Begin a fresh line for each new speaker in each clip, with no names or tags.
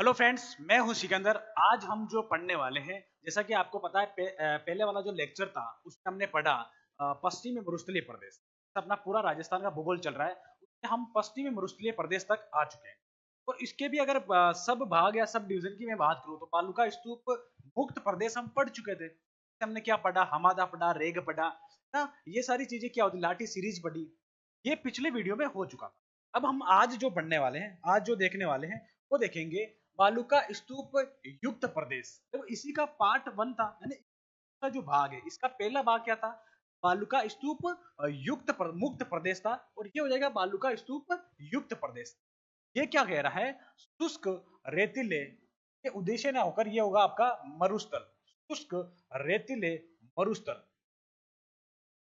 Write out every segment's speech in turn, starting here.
Hello friends, मैं हूं सिकंदर। आज हम जो पढ़ने वाले हैं, जैसा कि आपको पता है पहले वाला जो लेक्चर था उसमें हमने पढ़ा पश्चिमी मरुस्थलीय प्रदेश। अपना पूरा राजस्थान का भूगोल चल रहा है, उसमें हम पश्चिमी मरुस्थलीय प्रदेश तक आ चुके हैं। और इसके भी अगर सब भाग या सब डिवीजन की मैं बात करूं तो बालूका स्तूप मुक्त प्रदेश हम पढ़ चुके थे। हमने क्या पढ़ा? हमादा पढ़ा, रेग पढ़ा ना, ये सारी चीजें क्या होती, लाठी सीरीज पढ़ी। ये पिछले वीडियो में हो चुका था। अब हम आज जो पढ़ने वाले हैं, आज जो देखने वाले हैं, वो देखेंगे बालूका स्तूप युक्त प्रदेश। तो इसी का पार्ट वन था, यानी इसका जो भाग है, इसका पहला भाग क्या था? बालूका स्तूप मुक्त प्रदेश था। और ये हो जाएगा बालूका स्तूप युक्त प्रदेश। ये क्या कह रहा है? शुष्क रेतीले के उद्देश्य ना होकर ये होगा आपका मरुस्थल। शुष्क रेतीले मरुस्थल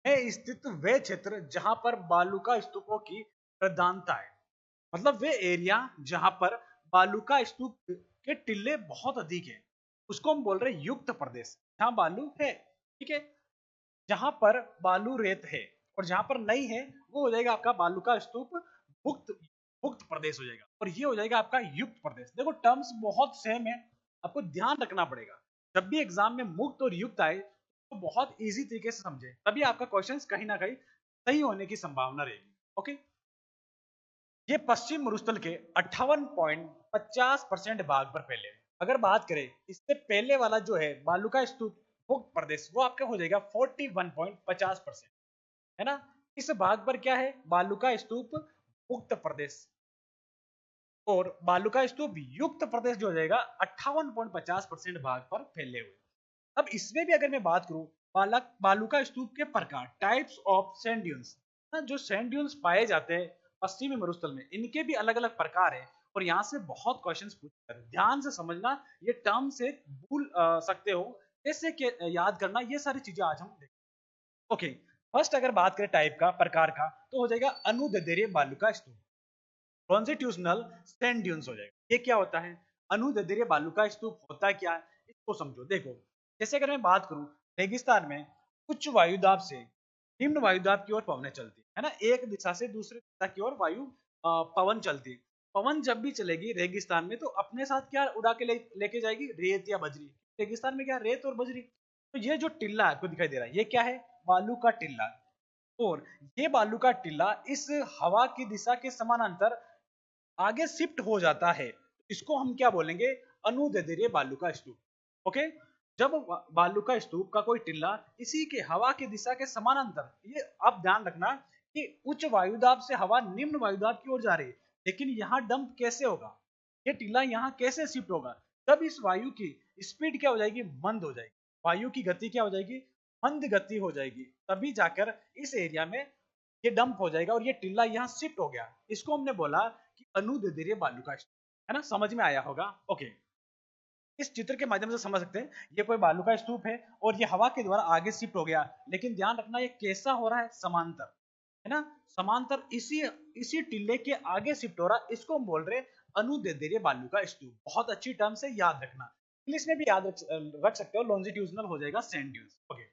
में स्थित वे क्षेत्र जहां पर बालूका स्तूपों की प्रधानता है। मतलब वे एरिया जहां पर बालूका स्तूप के टिल्ले बहुत अधिक है, उसको हम बोल रहे हैं युक्त प्रदेश। जहां बालू है, ठीक है, जहां पर बालू रेत है और जहां पर नहीं है, वो हो जाएगा आपका बालूका स्तूप मुक्त मुक्त प्रदेश हो जाएगा। और ये हो जाएगा आपका युक्त प्रदेश। देखो टर्म्स बहुत सेम है, आपको ध्यान रखना पड़ेगा। जब भी एग्जाम में मुक्त और युक्त आए तो बहुत इजी तरीके से समझे, तभी आपका क्वेश्चन कहीं ना कहीं सही होने की संभावना रहेगी। ओके, ये पश्चिम मरुस्थल के 58.50% भाग पर फैले हैं। अगर बात करें इससे पहले वाला जो है बालूका स्तूप मुक्त प्रदेश, वो आपका हो जाएगा 41.50%, है ना। इस भाग पर क्या है? बालूका स्तूप मुक्त प्रदेश। और बालूका स्तूप युक्त प्रदेश जो हो जाएगा 58.50% भाग पर फैले हुए। अब इसमें भी अगर मैं बात करूं बालूका स्तूप के प्रकार, टाइप्स ऑफ सैंड ड्यून्स, जो सैंड ड्यून्स पाए जाते हैं पश्चिमी मरुस्थल में, इनके भी अलग अलग प्रकार है। और यहाँ से बहुत क्वेश्चंस पूछते हैं, ध्यान से समझना। ये टर्म से भूल सकते हो, कैसे याद करना, ये सारी चीजें आज हम देखेंगे। ओके, फर्स्ट अगर बात करें टाइप का, प्रकार का, तो हो जाएगा अनुदैर्ध्य बालूका स्तूप। लॉन्जिट्यूडनल सैंड ड्यून्स हो जाएगा। ये क्या होता है? अनुदैर्ध्य बालूका स्तूप होता क्या है, इसको समझो। देखो, जैसे अगर मैं बात करूं, रेगिस्तान में उच्च वायुदाब से निम्न वायुदाब की ओर पवनें चलती है ना, एक दिशा से दूसरी दिशा की ओर पवन चलती है। पवन जब भी चलेगी रेगिस्तान में तो अपने साथ क्या उड़ा के लेके जाएगी? रेत या बजरी। रेगिस्तान में क्या? रेत और बजरी। तो ये जो टिल्ला आपको दिखाई दे रहा है, ये क्या है? बालू का टिल्ला। और ये बालू का टिल्ला इस हवा की दिशा के समानांतर आगे शिफ्ट हो जाता है। इसको हम क्या बोलेंगे? अनुदैर्ध्य बालूका स्तूप। ओके, जब बालूका स्तूप का कोई टिल्ला इसी के हवा की दिशा के समानांतर, ये आप ध्यान रखना कि उच्च वायुदाब से हवा निम्न वायुदाब की ओर जा रही है, लेकिन यहाँ डंप कैसे होगा? ये टिल्ला यहाँ कैसे शिफ्ट होगा? तब इस वायु की स्पीड क्या हो जाएगी? मंद हो जाएगी। वायु की गति क्या हो जाएगी? मंद गति हो जाएगी। तभी जाकर इस एरिया में ये डंप हो जाएगा और ये टिल्ला यहाँ शिफ्ट हो गया। इसको हमने बोला कि अनुदैर्ध्य बालूका स्तूप, है ना। समझ में आया होगा। ओके, इस चित्र के माध्यम से समझ सकते हैं, ये कोई बालू का स्तूप है और ये हवा के द्वारा आगे शिफ्ट हो गया। लेकिन ध्यान रखना, ये कैसा हो रहा है? समांतर, है ना। समांतर इसी इसी टिल्ले के आगे शिफ्ट हो रहा है। इसको हम बोल रहे हैं अनुदैर्ध्य बालू का स्तूप। बहुत अच्छी टर्म से याद रखना। इंग्लिश में भी याद रख सकते हो, लॉन्जिट्यूडनल हो जाएगा सैंड ड्यून्स। ओके,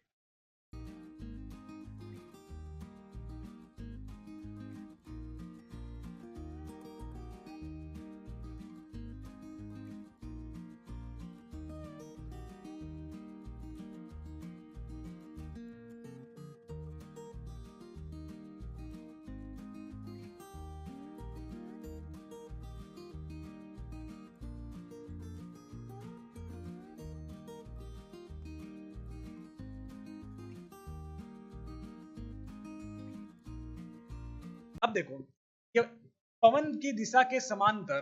अब देखो, ये पवन की दिशा के समांतर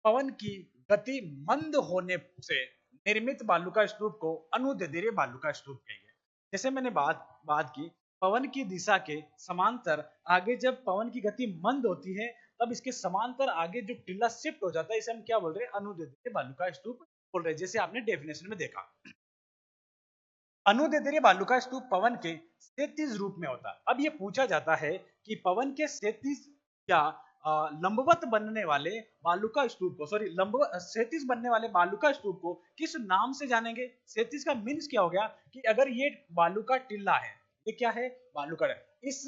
पवन की गति मंद होने से निर्मित बालूका स्तूप को अनुदैर्ध्य बालूका स्तूप कहेंगे। जैसे मैंने बात की, पवन की दिशा के समांतर आगे जब पवन की गति मंद होती है, तब इसके समांतर आगे जो टिल्ला शिफ्ट हो जाता है, इसे हम क्या बोल रहे हैं? अनुदैर्ध्य बालूका स्तूप बोल रहे हैं, जैसे आपने डेफिनेशन में देखा। अनुदैर्ध्य बालूका स्तूप पवन के क्षैतिज रूप में होता है। अब ये पूछा जाता है कि पवन के क्षैतिज या लंबवत बनने वाले बालूका स्तूप को, सॉरी, लंबवत क्षैतिज बनने वाले बालूका स्तूप को किस नाम से जानेंगे? क्षैतिज का मीन्स क्या हो गया कि अगर ये बालू का टिल्ला है, ये क्या है? बालू का, इस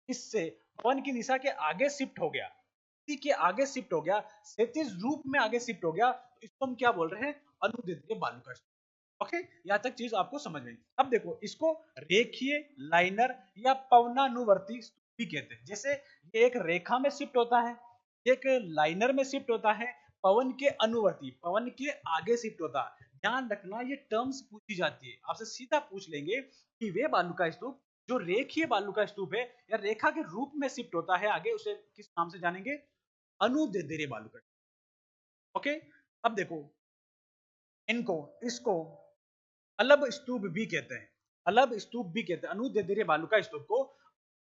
इससे पवन की दिशा के आगे शिफ्ट हो गया, स्थिति के आगे शिफ्ट हो गया, क्षैतिज रूप में आगे शिफ्ट हो गया, तो इसको हम क्या बोल रहे हैं? अनुदैर्ध्य बालू का स्तूप। ओके, यहाँ तक चीज आपको समझ में। अब देखो, इसको रेखीय, लाइनर या पवनानुवर्ती स्तूप भी कहते हैं। जैसे ये एक रेखा में शिफ्ट होता है, एक लाइनर में शिफ्ट होता है, पवन के अनुवर्ती, पवन के आगे शिफ्ट होता है। ध्यान रखना, ये टर्म्स पूछी जाती है, आपसे सीधा पूछ लेंगे कि वे बालू का स्तूप जो रेखीय बालू का स्तूप है या रेखा के रूप में शिफ्ट होता है आगे, उसे किस नाम से जानेंगे? अनुदैर्ध्य बालू का। ओके, अब देखो, इनको इसको अलब स्तूप भी कहते हैं, अलब स्तूप भी कहते हैं, अनुदैर्ध्य बालू का स्तूप को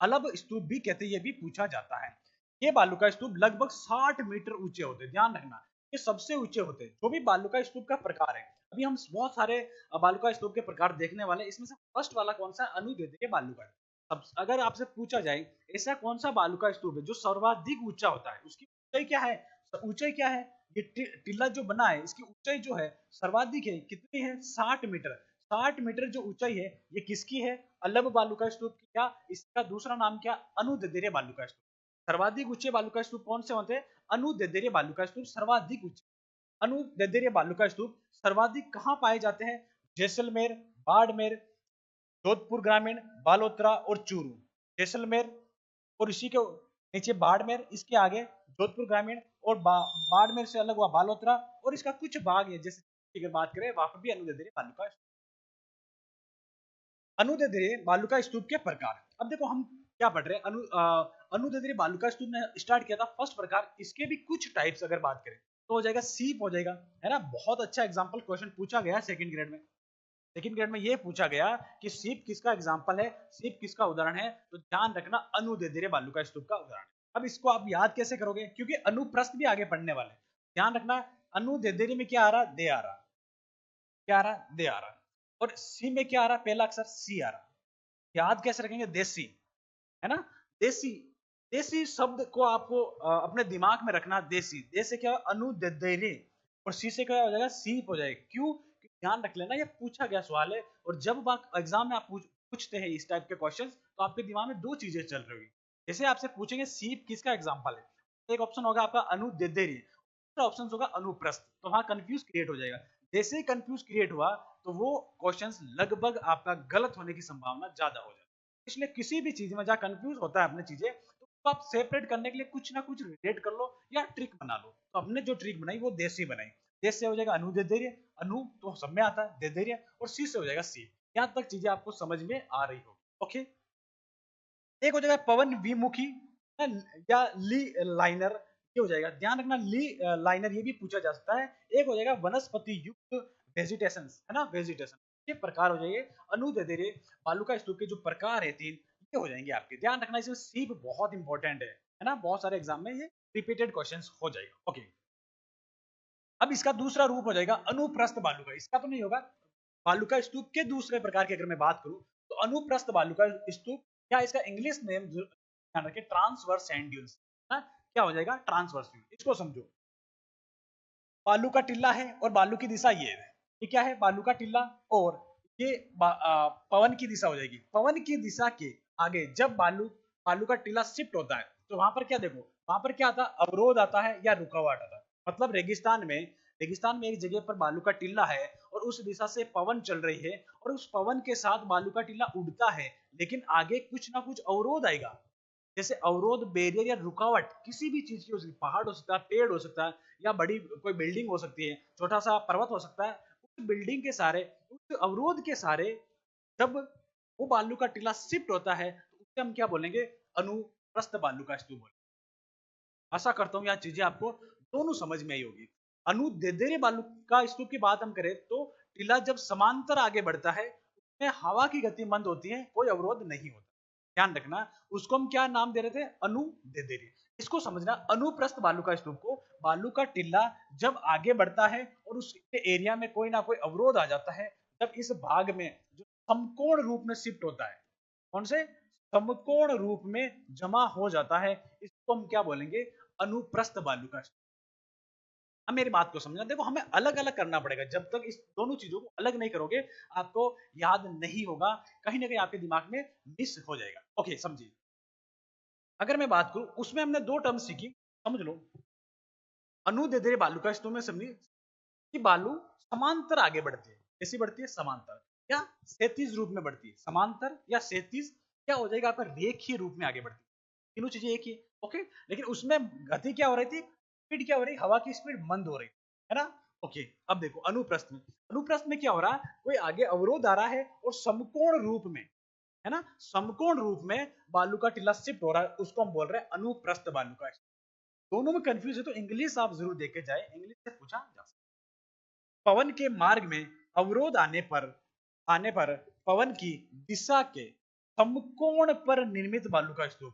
अलब स्तूप भी कहते हैं, ये भी पूछा जाता है। ये बालू का स्तूप लगभग 60 मीटर ऊंचे होते हैं। ध्यान रखना, ये सबसे ऊंचे होते हैं जो भी बालू का स्तूप का प्रकार है। अभी हम बहुत सारे बालू का स्तूप के प्रकार देखने वाले, इसमें से फर्स्ट वाला कौन सा? अनुदैर्ध्य बालू का। अब अगर आपसे पूछा जाए ऐसा कौन सा बालू का स्तूप है जो सर्वाधिक ऊंचा होता है, उसकी ऊंचाई क्या है? ऊंचाई क्या है? ये टिल्ला जो बना है, इसकी ऊंचाई जो है सर्वाधिक है, कितनी है? 60 मीटर। 60 मीटर जो ऊंचाई है, ये किसकी है? अलब बालू का स्तूप की। क्या इसका दूसरा नाम? क्या? अनुदैर्ध्य बालू का स्तूप। सर्वाधिक ऊंचे बालू का स्तूप कौन से होते हैं? अनुदैर्ध्य बालू का स्तूप सर्वाधिक ऊंचे। अनुदैर्ध्य बालू का स्तूप सर्वाधिक कहां पाए जाते हैं? जैसलमेर, बाड़मेर, जोधपुर ग्रामीण, बालोतरा और चूरू। जैसलमेर और इसी के नीचे बाड़मेर, इसके आगे जोधपुर ग्रामीण और बाड़मेर से अलग हुआ बालोतरा, और इसका कुछ भाग है जैसे अगर बात करें वहां पर भी अनुदैर्ध्य बालू का। अनुदैर्ध्य बालू का स्तूप के प्रकार। अब देखो, हम क्या पढ़ रहे हैं? अनुदैर्ध्य बालू का स्तूप ने स्टार्ट किया था फर्स्ट प्रकार, इसके भी कुछ टाइप्स अगर बात करें तो हो जाएगा सीप, हो जाएगा, है ना। बहुत अच्छा एग्जांपल क्वेश्चन पूछा गया सेकंड ग्रेड में। सेकंड ग्रेड में ये पूछा गया कि सीप किसका एग्जांपल है, सीप किसका उदाहरण है? तो ध्यान रखना, अनुदैर्ध्य बालू का स्तूप का उदाहरण। अब इसको आप याद कैसे करोगे? क्योंकि अनुप्रस्थ भी आगे पढ़ने वाले। ध्यान रखना, अनुदैर्ध्य में क्या आ रहा? दे आ रहा। क्या आ रहा? दे आ रहा। और सी में क्या आ रहा? पहला अक्षर सी आ रहा। याद कैसे रखेंगे? देसी, है ना। देसी, देसी शब्द को आपको अपने दिमाग में रखना। देसी, देसी क्या? अनुदैर्ध्य, और सी से क्या हो जाएगा? सीप हो जाएगा। क्यों? ध्यान रख लेना, ये पूछा गया सवाल है, और जब आप एग्जाम में आप पूछते हैं इस टाइप के क्वेश्चंस, तो आपके दिमाग में दो चीजें चल रही होगी। जैसे आपसे पूछेंगे सीप किसका एग्जांपल है, एक ऑप्शन होगा आपका अनुदैर्ध्य, दूसरा ऑप्शन होगा अनुप्रस्थ, तो वहां कंफ्यूज क्रिएट हो जाएगा। जैसे ही कंफ्यूज क्रिएट हुआ, तो वो क्वेश्चंस लगभग आपका गलत होने की संभावना ज्यादा हो जाती है। इसलिए किसी भी चीज में जहां कंफ्यूज होता है अपनी चीजें, तो आप सेपरेट करने के लिए कुछ ना कुछ रिलेट कर लो या ट्रिक बना लो। तो हमने जो ट्रिक बनाई वो देसी बनाई। देश से हो जाएगा अनुदैर्ध्य, अनु तो सब में आता है, दैर्ध्य, और सी से हो जाएगा सी। यहां तक चीजें आपको समझ में आ रही हो। ओके, एक हो जाएगा पवन विमुखी या ली लाइनर, ये हो जाएगा। ध्यान रखना, ली लाइनर ये भी पूछा जा सकता है। एक हो जाएगा वनस्पति युक्त वेजिटेशन, है ना, वेजिटेशन। ये प्रकार हो जाएंगे अनुदैर्ध्य बालू का स्तूप के जो प्रकार है तीन, ये हो जाएंगे आपके। ध्यान रखना, इसमें सीप बहुत इंपॉर्टेंट है ना, बहुत सारे एग्जाम में ये रिपीटेड क्वेश्चन हो जाएगा। ओके, अब इसका दूसरा रूप हो जाएगा अनुप्रस्थ बालू का। इसका तो नहीं होगा। बालू का स्तूप के दूसरे प्रकार की अगर मैं बात करूं, तो अनुप्रस्थ बालू का स्तूप, या इसका इंग्लिश नेम ध्यान रखें, ट्रांसवर्स सैंड ड्यून्स। क्या हो जाएगा? Transverse dune. इसको समझो, बालू का टिल्ला है और बालू की दिशा ये है। ये क्या है? बालू का टिल्ला, और ये पवन की दिशा हो जाएगी। पवन की दिशा के आगे जब बालू बालू का टिल्ला शिफ्ट होता है, तो वहां पर क्या देखो, वहां पर क्या आता है? अवरोध आता है या रुकावट आता है। मतलब रेगिस्तान में एक जगह पर बालू का टिल्ला है, और उस दिशा से पवन चल रही है, और उस पवन के साथ बालू का टिल्ला उड़ता है, लेकिन आगे कुछ ना कुछ अवरोध आएगा। जैसे अवरोध, बैरियर या रुकावट किसी भी चीज की हो सकती है, पहाड़ हो सकता है, पेड़ हो सकता है, या बड़ी कोई बिल्डिंग हो सकती है, छोटा सा पर्वत हो सकता है। उस बिल्डिंग के सारे, उस अवरोध के सारे, जब वो बालू का टीला शिफ्ट होता है, तो उससे हम क्या बोलेंगे? अनुप्रस्थ बालू का स्तूप बोलेंगे। आशा करता हूँ यह चीजें आपको दोनों समझ में आई होगी। अनुदैर्ध्य बालू का स्तूप की बात हम करें, तो टीला जब समांतर आगे बढ़ता है, उसमें हवा की गति मंद होती है, कोई अवरोध नहीं होता। ध्यान रखना, उसको हम क्या नाम दे रहे थे? अनुदैर्ध्य। इसको समझना, अनुप्रस्थ बालू का स्तूप को, बालू का टिल्ला जब आगे बढ़ता है और उसके एरिया में कोई ना कोई अवरोध आ जाता है, जब इस भाग में जो समकोण रूप में शिफ्ट होता है, कौन से? समकोण रूप में जमा हो जाता है, इसको हम क्या बोलेंगे? अनुप्रस्थ बालू का स्तूप। अब मेरी बात को समझना, देखो हमें अलग अलग करना पड़ेगा। जब तक इस दोनों चीजों को अलग नहीं करोगे, आपको याद नहीं होगा, कहीं ना कहीं आपके दिमाग में मिस हो जाएगा। ओके, समझिए। अगर मैं बात करूं, उसमें हमने दो टर्म सीखी। समझ लो, अनुदैर्ध्य बालुका स्तूप में समझिए कि बालू समांतर आगे बढ़ती है। कैसी बढ़ती है? समांतर या क्षैतिज रूप में बढ़ती है। समांतर या क्षैतिज क्या हो जाएगा आपका? रेखीय रूप में आगे बढ़ती है। तीनों चीजें एक ही, ओके। लेकिन उसमें गति क्या हो रही थी? स्पीड क्या हो रही? हवा की स्पीड मंद हो रही है ना। ओके, अब देखो अनुप्रस्थ में, अनुप्रस्थ में क्या हो रहा? कोई आगे अवरोध आ रहा है और समकोण रूप में, है ना, समकोण रूप में बालू का टीला शिफ्ट हो रहा है, उसको हम बोल रहे हैं अनुप्रस्थ बालू का। दोनों में कंफ्यूज है तो इंग्लिश आप जरूर देखे जाए, इंग्लिश से पूछा जा सकता है। पवन के मार्ग में अवरोध आने पर पवन की दिशा के समकोण पर निर्मित बालू का स्तूप,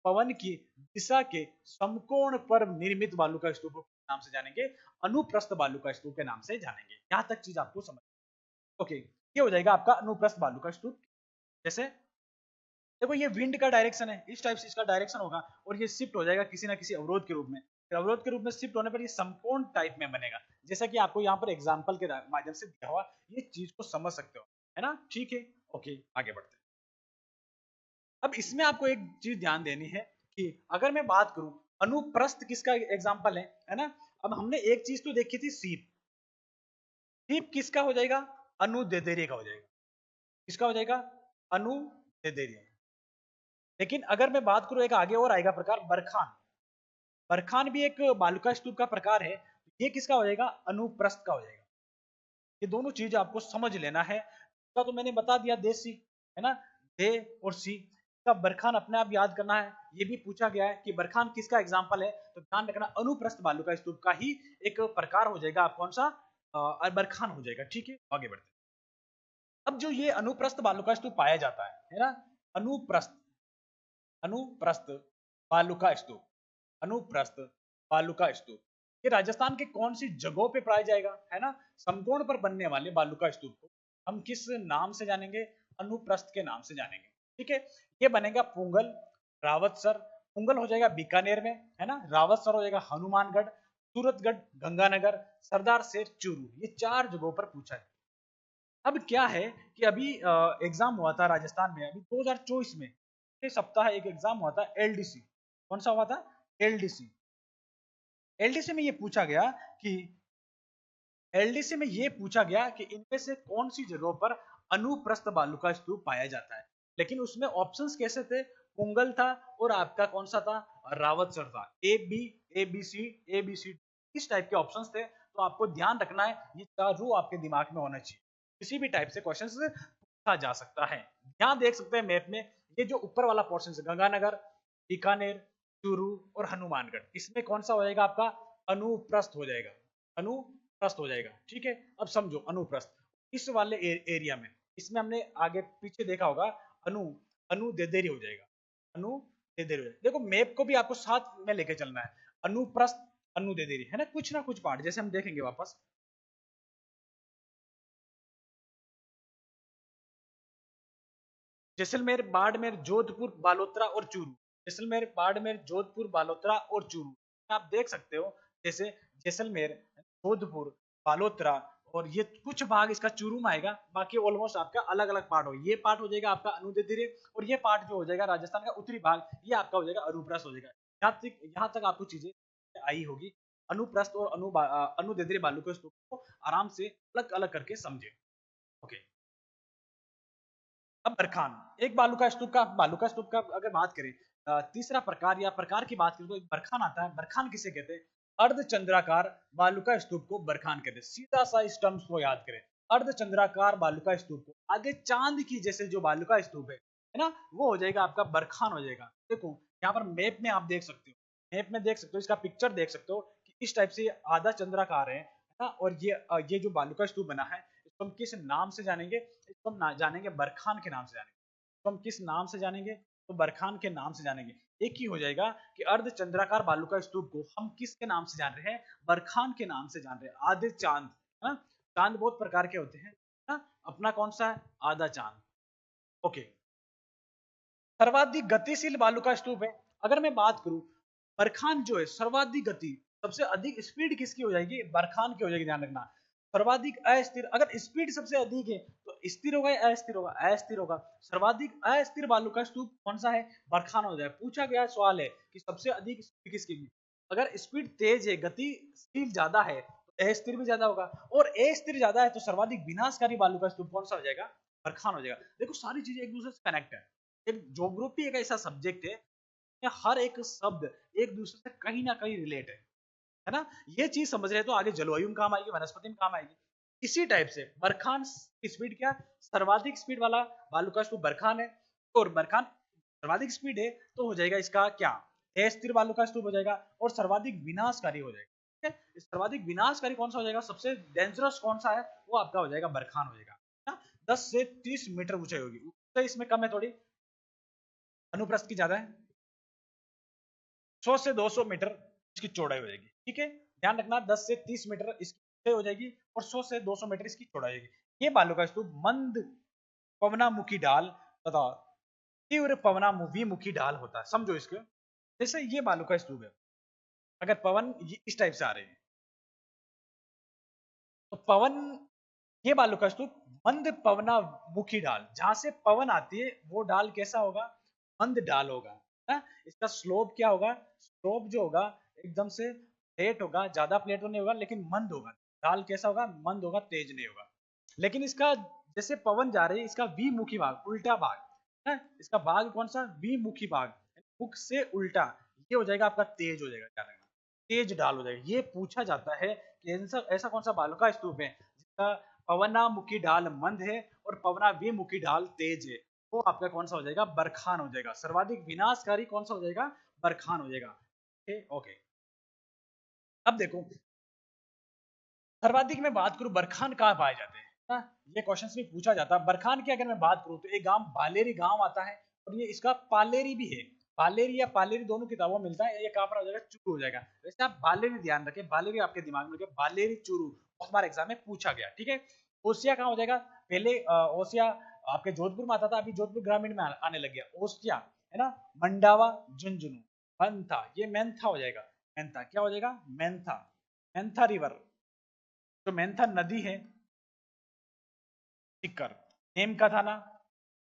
पवन की दिशा के समकोण पर निर्मित बालू का स्तूप नाम से जानेंगे, अनुप्रस्थ बालू का स्तूप के नाम से जानेंगे। यहां तक चीज आपको समझ, ओके। ये हो जाएगा आपका अनुप्रस्थ बालू का स्तूप। जैसे देखो ये विंड का डायरेक्शन है, इस टाइप से इसका डायरेक्शन होगा और ये शिफ्ट हो जाएगा किसी ना किसी अवरोध के रूप में। फिर अवरोध के रूप में शिफ्ट होने पर ये समकोण टाइप में बनेगा, जैसा कि आपको यहाँ पर एग्जांपल के माध्यम से दिया हुआ, ये चीज को समझ सकते हो, है ना। ठीक है, ओके, आगे बढ़ते हैं। अब इसमें आपको एक चीज ध्यान देनी है कि अगर मैं बात करूं अनुप्रस्थ किसका एग्जाम्पल है ना। अब हमने एक चीज तो देखी थी सीप, सीप किसका हो जाएगा? अनुदैर्ध्य का हो जाएगा। किसका हो जाएगा? अनुदैर्ध्य। लेकिन अगर मैं बात करूं एक आगे और आएगा प्रकार बरखान, बरखान भी एक बालुका स्तूप का प्रकार है, ये किसका हो जाएगा? अनुप्रस्थ का हो जाएगा। ये दोनों चीज आपको समझ लेना है। इसका तो मैंने बता दिया देसी, है ना, दे और सी का बरखान अपने आप याद करना है। ये भी पूछा गया है कि बरखान किसका एग्जाम्पल है, तो ध्यान रखना अनुप्रस्थ बालुका स्तूप का ही एक प्रकार हो जाएगा। आप कौन सा? बरखान हो जाएगा। ठीक है, आगे बढ़ते हैं। अब जो ये अनुप्रस्थ बालुका स्तूप पाया जाता है ना, अनुप्रस्थ, अनुप्रस्थ बालुका स्तूप, अनुप्रस्थ बालुका स्तूप, ये राजस्थान के कौन सी जगहों पे पाया जाएगा, है ना। समकोण पर बनने वाले बालुका स्तूप को हम किस नाम से जानेंगे? अनुप्रस्थ के नाम से जानेंगे। ठीक है, ये बनेगा पुंगल, रावतसर। पुंगल हो जाएगा बीकानेर में, है ना। रावतसर हो जाएगा हनुमानगढ़, सूरतगढ़ गंगानगर, सरदार शेर चूरू, ये 4 जगहों पर पूछा है। अब क्या है कि अभी एग्जाम हुआ था राजस्थान में, अभी 2024 में पिछले सप्ताह एक एग्जाम हुआ था एलडीसी। कौन सा हुआ था? एलडीसी। एलडीसी में ये पूछा गया कि एलडीसी में ये पूछा गया कि इनमें से कौन सी जगहों पर अनुप्रस्थ बालू का स्तूप पाया जाता है। लेकिन उसमें ऑप्शंस कैसे थे? पुंगल था और आपका कौन सा था? रावतसर था। ए बी सी, इस टाइप के ऑप्शंस थे। तो आपको ध्यान रखना है, ये 4 रू आपके दिमाग में होना चाहिए। किसी भी टाइप से क्वेश्चन पूछा जा सकता है। यहाँ देख सकते हैं मैप में, ये जो ऊपर वाला पोर्शन है गंगानगर, बीकानेर, चूरू और हनुमानगढ़, इसमें कौन सा हो जाएगा आपका? अनुप्रस्थ हो जाएगा, अनुप्रस्थ हो जाएगा। ठीक है, अब समझो अनुप्रस्थ इस वाले एरिया में, इसमें हमने आगे पीछे देखा होगा अनु, अनुदैर्ध्य हो जाएगा, अनुदैर्ध्य हो जाएगा। देखो मैप को भी आपको साथ में लेके चलना है, अनुप्रस्थ अनुदैर्ध्य, है ना, कुछ पार्ट जैसे हम देखेंगे वापस। जैसलमेर, बाड़मेर, जोधपुर, बालोतरा और चूरू, जैसलमेर, बाड़मेर, जोधपुर, बालोतरा और चूरू, आप देख सकते हो। जैसे जैसलमेर, जोधपुर, बालोतरा और ये कुछ भाग इसका चूरू में आएगा, बाकी ऑलमोस्ट आपका अलग अलग पार्ट हो। ये पार्ट हो जाएगा आपका अनुदैर्ध्य और ये पार्ट जो हो जाएगा राजस्थान का उत्तरी भाग, ये आपका हो जाएगा अनुप्रस्थ हो जाएगा। यहाँ तक आपको चीजें आई होगी। अनुप्रस्थ और अनुदैर्ध्य बालू के स्तूप को आराम से अलग अलग करके समझे। ओके, अब बरखान, एक बालू का स्तूप का अगर बात करें, तीसरा प्रकार या प्रकार की बात करें तो एक बरखान आता है। बरखान किसे कहते हैं? अर्धचंद्राकार बालू का स्तूप को बरखान कहते हैं। सीधा सा इस टर्म्स को याद करें, अर्धचंद्राकार बालू का स्तूप को आगे चांद की जैसे जो बालू का स्तूप है ना, वो हो जाएगा आपका बरखान हो जाएगा। देखो यहाँ पर मैप में आप देख सकते हो, मैप में देख सकते हो, इसका पिक्चर देख सकते हो कि इस टाइप से आधा चंद्राकार है ना। और ये जो बालू का स्तूप बना है, इसको हम किस नाम से जानेंगे? इसको हम जानेंगे बरखान के नाम से जानेंगे। तो हम किस नाम से जानेंगे? तो बरखान के नाम से जानेंगे। एक ही हो जाएगा कि अर्धचंद्राकार बालू का स्तूप को हम किसके नाम से जान रहे हैं? बरखान के नाम से जान रहे हैं। आधे चांद, है ना, चांद बहुत प्रकार के होते हैं ना, अपना कौन सा है? आधा चांद। ओके, सर्वाधिक गतिशील बालू का स्तूप है। अगर मैं बात करूं बरखान जो है सर्वाधिक गति, सबसे अधिक स्पीड किसकी हो जाएगी? बरखान की हो जाएगी, ध्यान रखना। सर्वाधिक अस्थिर, अगर स्पीड सबसे अधिक है तो स्थिर होगा या अस्थिर होगा? अस्थिर होगा। सर्वाधिक अस्थिर बालू का स्तूप कौन सा है? बरखान हो जाए। पूछा गया सवाल है कि सबसे अधिक स्पीड किसकी? अगर स्पीड तेज है, गतिशील ज्यादा है, तो ए स्थिर भी ज्यादा होगा, और ए स्थिर ज्यादा है तो सर्वाधिक विनाशकारी बालू का स्तूप कौन सा हो जाएगा? बरखान हो जाएगा। देखो सारी चीजें एक दूसरे से कनेक्ट है। एक ज्योग्राफी एक ऐसा सब्जेक्ट है, हर एक शब्द एक दूसरे से कहीं ना कहीं रिलेट है ना। ये चीज समझ रहे हैं तो आगे जलवायु में काम आएगी, वनस्पति में काम आएगी। इसी टाइप से बरखान की स्पीड क्या, सर्वाधिक स्पीड वाला बालू का स्तूप बरखान है, और बरखान सर्वाधिक स्पीड है तो हो जाएगा इसका क्या, अस्थिर बालू का स्तूप हो जाएगा, और सर्वाधिक विनाशकारी हो जाएगा। ठीक है, सर्वाधिक विनाशकारी कौन सा हो जाएगा, सबसे डेंजरस कौन सा है, वो आपका हो जाएगा बरखान हो जाएगा ना। 10 से 30 मीटर ऊंचाई होगी, तो इसमें कम है थोड़ी, अनुप्रस्थ की ज्यादा है, 100 से 200 मीटर इसकी चौड़ाई हो जाएगी। ठीक है, ध्यान रखना 10 से 30 मीटर इसकी हो जाएगी, और 100 से 200 मीटर इसकी चौड़ाई होगी। ये बालू का स्तूप मंद पवनामुखी ढाल तथा तीव्र पवनाभिमुखी ढाल होता है, समझो इसको। जैसे ये बालू का स्तूप है, अगर पवन इस टाइप से आ रहे हैं, तो पवन, ये बालू का स्तूप मंद पवनामुखी ढाल, जहां से पवन आती है वो ढाल कैसा होगा, मंद ढाल होगा ना। इसका स्लोप क्या होगा, स्लोप जो होगा एकदम से फ्लैट होगा, ज्यादा फ्लैट तो नहीं होगा लेकिन मंद होगा। ढाल कैसा होगा, मंद होगा, तेज नहीं होगा। लेकिन इसका जैसे पवन जा रही है, इसका विमुखी भाग, उल्टा भाग है, इसका भाग कौन सा, विमुखी भाग, मुख से उल्टा, ये हो जाएगा आपका तेज हो जाएगा, क्या रहेगा, तेज ढाल हो जाएगा। ये पूछा जाता है कि ऐसा ऐसा कौन सा बालू का स्तूप है जिसका पवनामुखी ढाल मंद है और पवनाभिमुखी ढाल तेज है, वो आपका कौन सा हो जाएगा, बरखान हो जाएगा। सर्वाधिक विनाशकारी कौन सा हो जाएगा, बरखान हो जाएगा। ओके, अब देखो सर्वाधिक में बात करूं बरखान कहाँ पाए जाते हैं ना, ये क्वेश्चंस में पूछा जाता है। बरखान की अगर मैं बात करूं तो एक गांव बालेरी गांव आता है, और ये इसका पालेरी भी है, पालेरी या पालेरी दोनों किताबों में मिलता है। ये कहां पर हो जाएगा, चूरू हो जाएगा। वैसे आप बालेरी ध्यान रखें, बालेरी आपके दिमाग में रखें, बालेरी चूरू बहुत बार एग्जाम में पूछा गया। ठीक है, ओसिया कहाँ हो जाएगा, पहले ओसिया आपके जोधपुर में आता था, अभी जोधपुर ग्रामीण में आने लग गया ओसिया, है ना। मंडावा, झुंझुनू, मेंथा, ये मेंथा हो जाएगा, मेंथा क्या हो जाएगा, मेंथा, मेंथा रिवर, जो मेंथा नदी है, सीकर, नीम का थाना,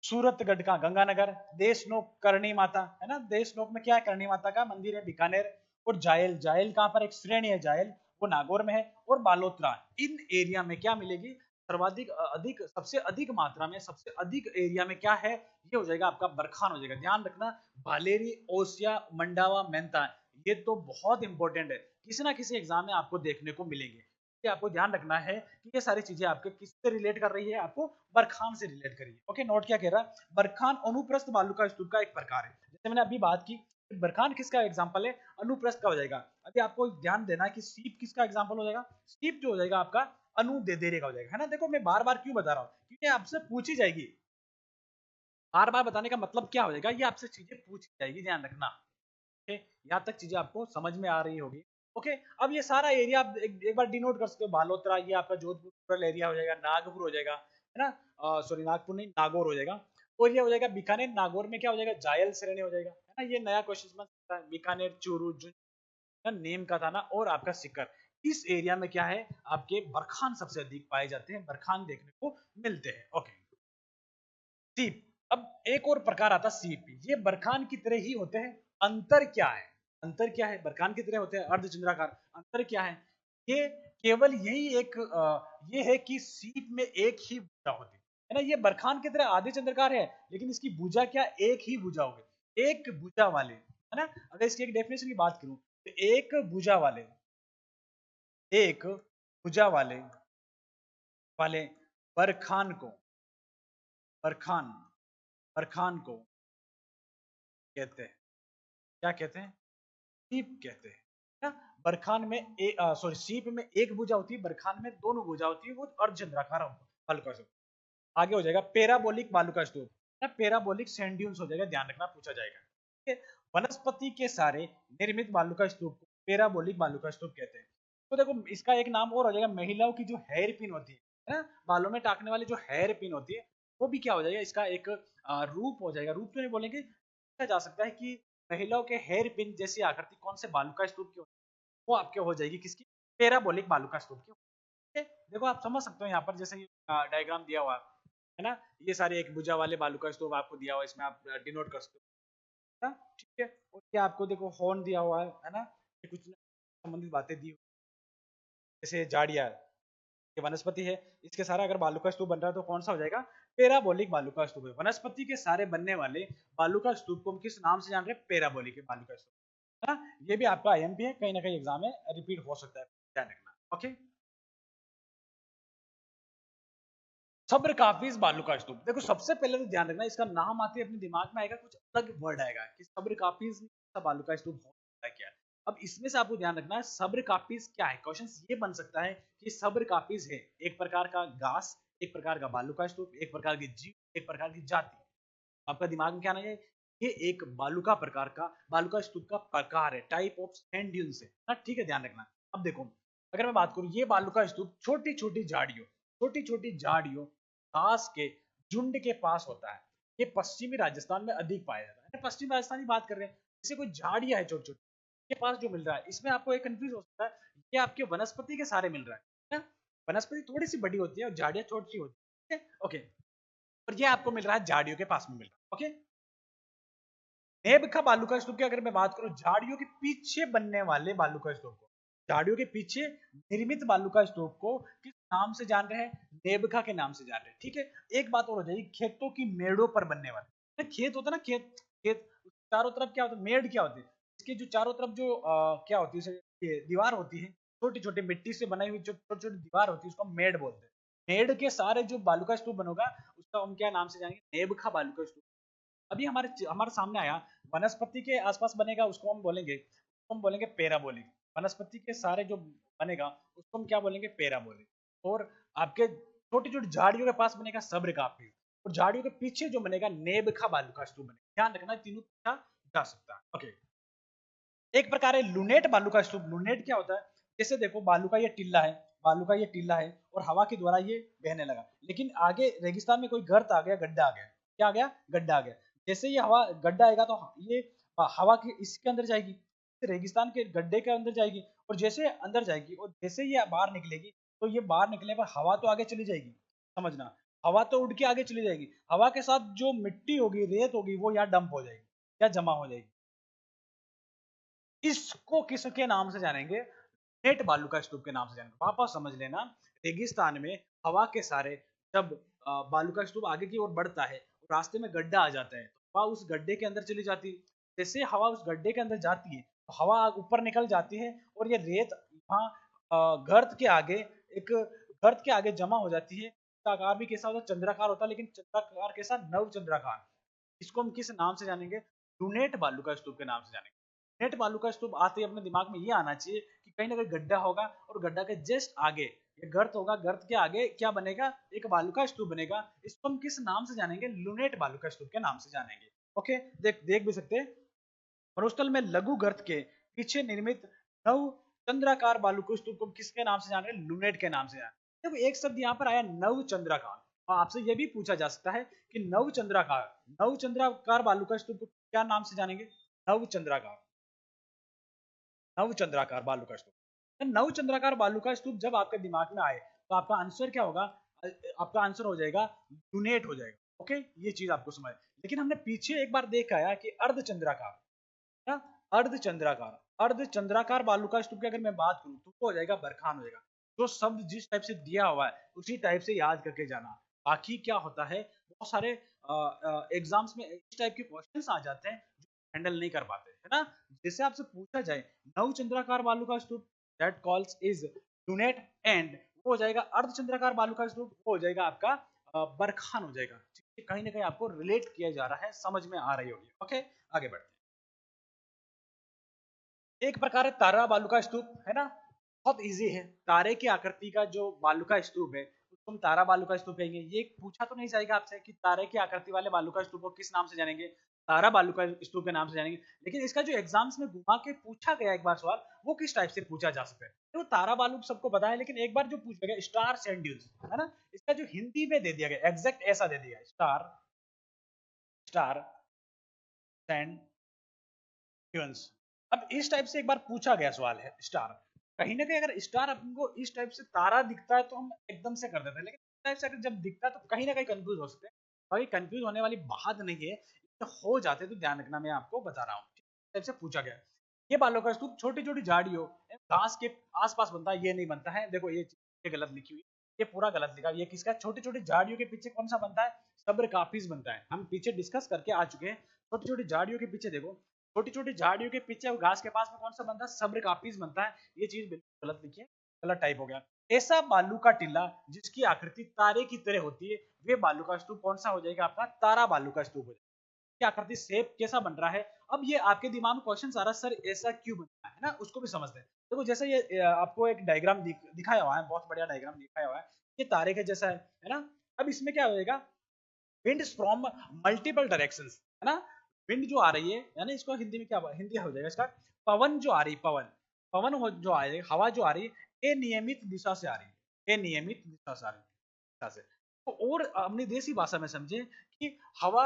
सूरतगढ़ का गंगानगर, देशनोक करणी माता, है ना, देशनोक में क्या है, करणी माता का मंदिर है, बीकानेर, और जायल, जायल कहां पर, एक श्रेणी है जायल, वो नागौर में है, और बालोतरा, इन एरिया में क्या मिलेगी, सर्वाधिक अधिक, सबसे अधिक मात्रा में, सबसे अधिक एरिया में क्या है, ये हो जाएगा आपका बरखान हो जाएगा। ध्यान रखना, बालेरी, ओसिया, मंडावा, मेंथा, ये तो बहुत इंपॉर्टेंट है, किसी ना किसी एग्जाम में आपको देखने को मिलेंगे। आपको ध्यान रखना है कि ये सारी चीजें आपके किससे रिलेट कर रही है, आपको बरखान से रिलेट कर रही है। ओके, नोट क्या कह रहा है, बरखान अनुप्रस्थ बालू का स्तूप का एक प्रकार है। जैसे मैंने अभी बात की, बरखान किसका एग्जांपल है, अनुप्रस्थ का हो जाएगा। अभी आपको ध्यान देना है कि सीप किसका एग्जांपल हो जाएगा, सीप जो हो जाएगा आपका अनु दे देरे का हो जाएगा, है ना। देखो मैं बार बार क्यों बता रहा हूँ, क्योंकि आपसे पूछी जाएगी, बार बार बताने का मतलब क्या हो जाएगा, ये आपसे चीजें पूछी जाएगी, ध्यान रखना। ओके, यहाँ तक चीजें आपको समझ में आ रही होगी। ओके, अब ये सारा एरिया आप एक बार डिनोट कर सकते हो, बालोतरा ये आपका जोधपुर एरिया हो जाएगा, नागपुर हो जाएगा, है ना, सॉरी नागपुर नहीं, नागौर हो जाएगा, और ये हो जाएगा बीकानेर, नागौर में क्या हो जाएगा, जायल श्रेणी हो जाएगा, है ना। ये नया क्वेश्चन बन सकता है, बीकानेर, चूरू, नीम का थाना, और आपका सीकर, इस एरिया में क्या है, आपके बरखान सबसे अधिक पाए जाते हैं, बरखान देखने को मिलते हैं। ओके, सीप, अब एक और प्रकार आता है सीप, ये बरखान की तरह ही होते हैं। अंतर क्या है, अंतर क्या है, बरखान की तरह होते हैं अर्धचंद्राकार, अंतर क्या है, ये केवल यही एक ये है कि सीप में एक ही भुजा होती है ना। ये बरखान की तरह आधे चंद्राकार है, लेकिन इसकी भुजा क्या, एक ही भुजा होगी, एक भुजा वाले, है ना। अगर इसकी एक डेफिनेशन की बात करूं तो एक भुजा वाले, एक भुजा वाले वाले बरखान को, बरखान, बरखान को कहते हैं, क्या कहते हैं, सीप कहते हैं ना। बरखान में सॉरी सीप में एक भुजा होती है, बरखान में दोनों भुजा होती है, वो अर्धचंद्राकार बालू का स्तूप। आगे हो जाएगा पेराबोलिक बालू का स्तूप ना, पेराबोलिक सैंड ड्यून्स हो जाएगा, ध्यान रखना पूछा जाएगा। ठीक है, वनस्पति के सारे निर्मित बालू का स्तूप को पेराबोलिक बालू का स्तूप कहते हैं। तो देखो इसका एक नाम और हो जाएगा, महिलाओं की जो हेयर पिन होती है ना, बालों में टाकने वाली जो हेयर पिन होती है, वो भी क्या हो जाएगा, इसका एक रूप हो जाएगा। रूप तो नहीं बोलेंगे, पूछा जा सकता है कि महिलाओं के हेयर पिन जैसी आकृति कौन से बालू का स्तूप की होती है, वो आपके हो जाएगी किसकी, पेराबोलिक बालू का स्तूप की। ठीक है, देखो आप समझ सकते हो यहाँ पर जैसे डायग्राम दिया हुआ है ना, ये सारे एक भुजा वाले बालू का स्तूप आपको दिया हुआ है, इसमें आप डिनोट कर सकते हो, है ना। ठीक है, और ये आपको देखो हॉर्न दिया हुआ है ना, कुछ संबंधित बातें दी, जैसे झाड़ियाँ ये वनस्पति है, इसके सारा अगर बालू का स्तूप बन रहा है तो कौन सा हो जाएगा, पैराबोलिक बालू का स्तूप है। वनस्पति के सारे बनने वाले बालू का स्तूप को हम किस नाम से जान रहे हैं, पैराबोलिक बालू का स्तूप, है ना। ये भी आपका आईएमपी है, कहीं ना कहीं एग्जाम में रिपीट हो सकता है, ध्यान रखना। ओके, सब्र काफिज बालू का स्तूप, देखो सबसे पहले तो ध्यान रखना, इसका नाम आते ही अपने दिमाग में आएगा कुछ अलग वर्ड आएगा कि सब्र काफिज बालू का स्तूप हो सकता है क्या है। अब इसमें से आपको ध्यान रखना है सब्र काफिज क्या है। क्वेश्चन ये बन सकता है कि सब्र काफिज है एक प्रकार का घास, एक प्रकार का बालू का स्तूप, एक प्रकार की जीव, एक प्रकार की जाति। आपका दिमाग में क्या आना चाहिए, ये एक बालू का प्रकार का, बालू का स्तूप का प्रकार है, टाइप ऑफ सैंड ड्यून से ना, ठीक है, ध्यान रखना। अब देखो, अगर मैं बात करूं, ये बालू का स्तूप छोटी छोटी झाड़ियों, छोटी छोटी झाड़ियों, घास के झुंड के पास होता है। ये पश्चिमी राजस्थान में अधिक पाया जाता है। पश्चिमी राजस्थान की बात कर रहे हैं, जैसे कोई झाड़ियां है छोटी छोटी के पास जो मिल रहा है, इसमें आपको एक कंफ्यूज हो सकता है, ये आपके वनस्पति के सारे मिल रहा है ना। वनस्पति थोड़ी सी बड़ी होती है और झाड़ियां छोटी होती है, ओके, और ये आपको मिल रहा है झाड़ियों के पास में मिल रहा है, ओके। नेब का बालू का स्तूप की अगर मैं बात करूं, झाड़ियों के पीछे बनने वाले बालू का स्तूप को, झाड़ियों के पीछे निर्मित बालू का स्तूप को किस नाम से जान रहे हैं, नेबखा के नाम से जान रहे हैं, ठीक है। एक बात और हो जाएगी, खेतों की मेड़ों पर बनने वाले, खेत होता है ना, खेत खेत चारों तरफ क्या होता है, मेड़ क्या होती है, इसके जो चारों तरफ जो क्या होती है, दीवार होती है, छोटी छोटी मिट्टी से बनाई हुई जो छोटी छोटी दीवार होती है, उसको मेड़ बोलते हैं। मेड़ के सारे जो बालू का स्तूप बनोगा, उसका हम क्या नाम से जानेंगे, नेबखा बालू का स्तूप। अभी हमारे हमारे सामने आया, वनस्पति के आसपास बनेगा उसको हम बोलेंगे पैराबोलिक। वनस्पति के सारे जो बनेगा उसको हम क्या बोलेंगे, पैराबोलिक। और आपके छोटी छोटी झाड़ियों के पास बनेगा सब्र काफी, और झाड़ियों के पीछे जो बनेगा नेबखा बालू का स्तूप बनेगा। ध्यान रखना, तीनों पूछा जा सकता है, ओके। एक प्रकार है लूनेट बालू का स्तूप। लूनेट क्या होता है, जैसे देखो बालू का ये टिल्ला है, बालू का ये टिल्ला है, और हवा के द्वारा ये बहने लगा, लेकिन आगे रेगिस्तान में कोई गर्त आ गया, गड्ढा आ गया, क्या आ गया, गड्ढा आ गया। जैसे ये हवा गड्ढा आएगा तो ये हवा की इसके अंदर जाएगी, रेगिस्तान के गड्ढे के अंदर जाएगी, और जैसे अंदर जाएगी और जैसे ये बाहर निकलेगी, तो ये बाहर निकलने पर हवा तो आगे चली जाएगी, समझना, हवा तो उड़ के आगे चली जाएगी, हवा के साथ जो मिट्टी होगी, रेत होगी, वो यहाँ डंप हो जाएगी, या जमा हो जाएगी। इसको किसके नाम से जानेंगे, नेट बालू का स्तूप के नाम से जानेंगे। वापस समझ लेना, रेगिस्तान में हवा के सारे जब बालू का स्तूप आगे की ओर बढ़ता है, रास्ते में गड्ढा आ जाता है, तो हवा उस गड्ढे के अंदर चली जाती है। जैसे हवा उस गड्ढे के अंदर जाती है, तो हवा ऊपर निकल जाती है, और ये रेत वहाँ गर्त के आगे, एक गर्त के आगे जमा हो जाती है। इसका आकार भी कैसा होता है, चंद्राकार होता है, लेकिन चंद्राकार कैसा, नव चंद्राकार। इसको हम किस नाम से जानेंगे, लूनेट बालू का स्तूप के नाम से जानेंगे। नेट बालू का स्तूप आते ही अपने दिमाग में ये आना चाहिए कि कहीं ना कहीं गड्ढा होगा, और गड्ढा के जस्ट आगे ये गर्त होगा, गर्त के आगे क्या बनेगा, एक बालू का स्तूप बनेगा। इसको हम किस नाम से जानेंगे, लूनेट बालू का स्तूप के नाम से जानेंगे, ओके। देख भी सकते हैं, मरुस्थल में लघु गर्त के पीछे निर्मित नव चंद्राकार बालू के स्तूप को किसके नाम से जान रहे हैं, लूनेट के नाम से जान रहे हैं। देखो एक शब्द यहाँ पर आया नव चंद्राकार, और आपसे यह भी पूछा जा सकता है कि नव चंद्राकार बालू का स्तूप को क्या नाम से जानेंगे, नव चंद्राकार, नव चंद्राकार बालू का स्तूप। नव चंद्राकार बालू का स्तूप जब आपके दिमाग में आए, तो आपका आंसर क्या होगा, आपका आंसर हो जाएगा लूनेट हो जाएगा, ओके। ये चीज आपको समझ, लेकिन हमने पीछे एक बार देखा है कि अर्धचंद्राकार, ना, अर्धचंद्राकार, अर्धचंद्राकार बालू का स्तूप की अगर मैं बात करूं तो हो जाएगा बरखान हो जाएगा। जो शब्द जिस टाइप से दिया हुआ है उसी टाइप से याद करके जाना। बाकी क्या होता है, बहुत सारे एग्जाम्स में इस टाइप के क्वेश्चंस आ जाते हैं जो हैंडल नहीं कर पाते, है ना। जैसे आपसे पूछा जाए नव चंद्राकार बालू का स्तूप, that calls is lunate, and वो हो जाएगा अर्धचंद्राकार बालू का स्तूप, वो हो जाएगा आपका बरखान हो जाएगा। कहीं ना कहीं आपको रिलेट किया जा रहा है, समझ में आ रही होगी, ओके। आगे बढ़ते हैं। एक प्रकार है तारा बालू का स्तूप, है ना, बहुत इजी है। तारे की आकृति का जो बालू का स्तूप है उसको हम तारा बालू का स्तूप कहेंगे। ये पूछा तो नहीं जाएगा आपसे कि तारे की आकृति वाले बालू का स्तूप को किस नाम से जानेंगे, तारा बालू का स्तूप के नाम से जानेंगे। लेकिन इसका जो एग्जाम्स में घुमा के पूछा गया एक बार सवाल, वो किस टाइप से पूछा जा सकता है, तो तारा बालू सबको पता है, लेकिन एक बार जो पूछा गया स्टार सैंड्यूल्स, है ना, इसका जो हिंदी में दे दिया गया एग्जैक्ट ऐसा दे दिया, स्टार स्टार सैंड ड्यून्स। अब इस टाइप से एक बार पूछा गया सवाल है स्टार, कहीं ना कहीं अगर स्टार हमको इस टाइप से तारा दिखता है तो हम एकदम से कर देते हैं, लेकिन इस टाइप से अगर जब दिखता है तो कहीं ना कहीं कंफ्यूज हो सकते हैं। भाई कंफ्यूज होने वाली बात नहीं है, तो हो जाते तो ध्यान रखना, मैं आपको बता रहा हूँ, टाइप से पूछा गया। ये बालुका स्तूप छोटी छोटी झाड़ियों घास के आसपास बनता है, ये नहीं बनता है। देखो ये गलत लिखी हुई, ये पूरा गलत लिखा। ये किसका? छोटी छोटी झाड़ियों के पीछे कौन सा बनता है? सब्र काफिज बनता है। हम पीछे डिस्कस करके आ चुके हैं। छोटी छोटी झाड़ियों के पीछे देखो, छोटी छोटी झाड़ियों के पीछे और घास के पास में कौन सा बनता है? सब्र काफिज बनता है। ये चीज बिल्कुल गलत लिखी है, गलत टाइप हो गया। ऐसा बालू का टिल्ला जिसकी आकृति तारे की तरह होती है, वे बालू का स्तूप कौन सा हो जाएगा? आपका तारा बालू का स्तूप हो जाएगा। क्या आकृति शेप कैसा बन रहा है? अब ये आपके दिमाग में क्वेश्चन आ रहा है, सर ऐसा क्यों बनता है ना, उसको भी समझते हैं। देखो जैसे ये आपको एक डायग्राम दिखाया हुआ है, बहुत बढ़िया डायग्राम दिखाया हुआ है, ये तारे के जैसा है ना। अब इसमें क्या होएगा? विंड फ्रॉम मल्टीपल डायरेक्शंस, है ना। विंड जो आ रही है ना, इसको हिंदी में क्या हिंदी हो जाएगा इसका? पवन जो आ रही, जो आ रही, हवा जो आ रही है, अनियमित दिशा से आ रही है, अनियमित दिशा से आ रही है, दिशा से। तो और अपनी देसी भाषा में समझे कि हवा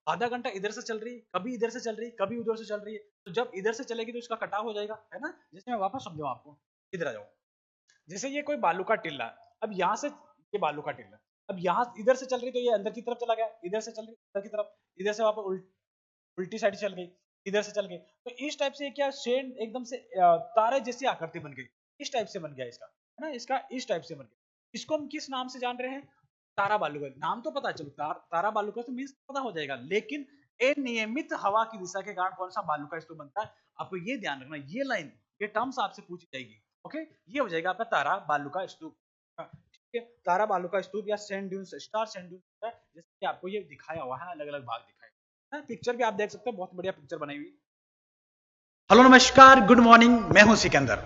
आधा घंटा इधर से चल रही, कभी इधर से चल रही, कभी उधर से चल रही है। तो जब इधर से चलेगी तो इसका कटाव हो जाएगा, है ना। जैसे मैं वापस समझाऊं आपको, इधर आ जाओ। जैसे ये कोई बालू का टिल्ला, अब यहाँ से ये बालू का टिल्ला, अब यहाँ इधर से चल रही तो ये अंदर की तरफ चला गया, इधर से चल रही अंदर की तरफ, इधर से वापस उल्टी साइड चल गई, इधर से चल गई। तो इस टाइप से क्या शेड एकदम से तारे जैसी आकृति बन गई, इस टाइप से बन गया इसका, है ना। इसका इस टाइप से बन गया। इसको हम किस नाम से जान रहे हैं? तारा बालू। नाम तो पता चलो, तारा बालू का तो मीन्स पता हो जाएगा, लेकिन अनियमित हवा की दिशा के कारण कौन सा बालू का स्तूप बनता है? आपको ये ध्यान रखना, ये लाइन, ये टर्म्स आपसे पूछी जाएगी। ओके, ये हो जाएगा आपका तारा बालू का स्तूप। ठीक है, तारा बालू का स्तूप या sand dunes, star sand dunes, जैसे कि आपको ये दिखाया हुआ है, अलग अलग भाग दिखाए हैं। पिक्चर भी आप देख सकते हो, बहुत बढ़िया पिक्चर बनाई हुई। हेलो नमस्कार, गुड मॉर्निंग, मैं हूं सिकंदर।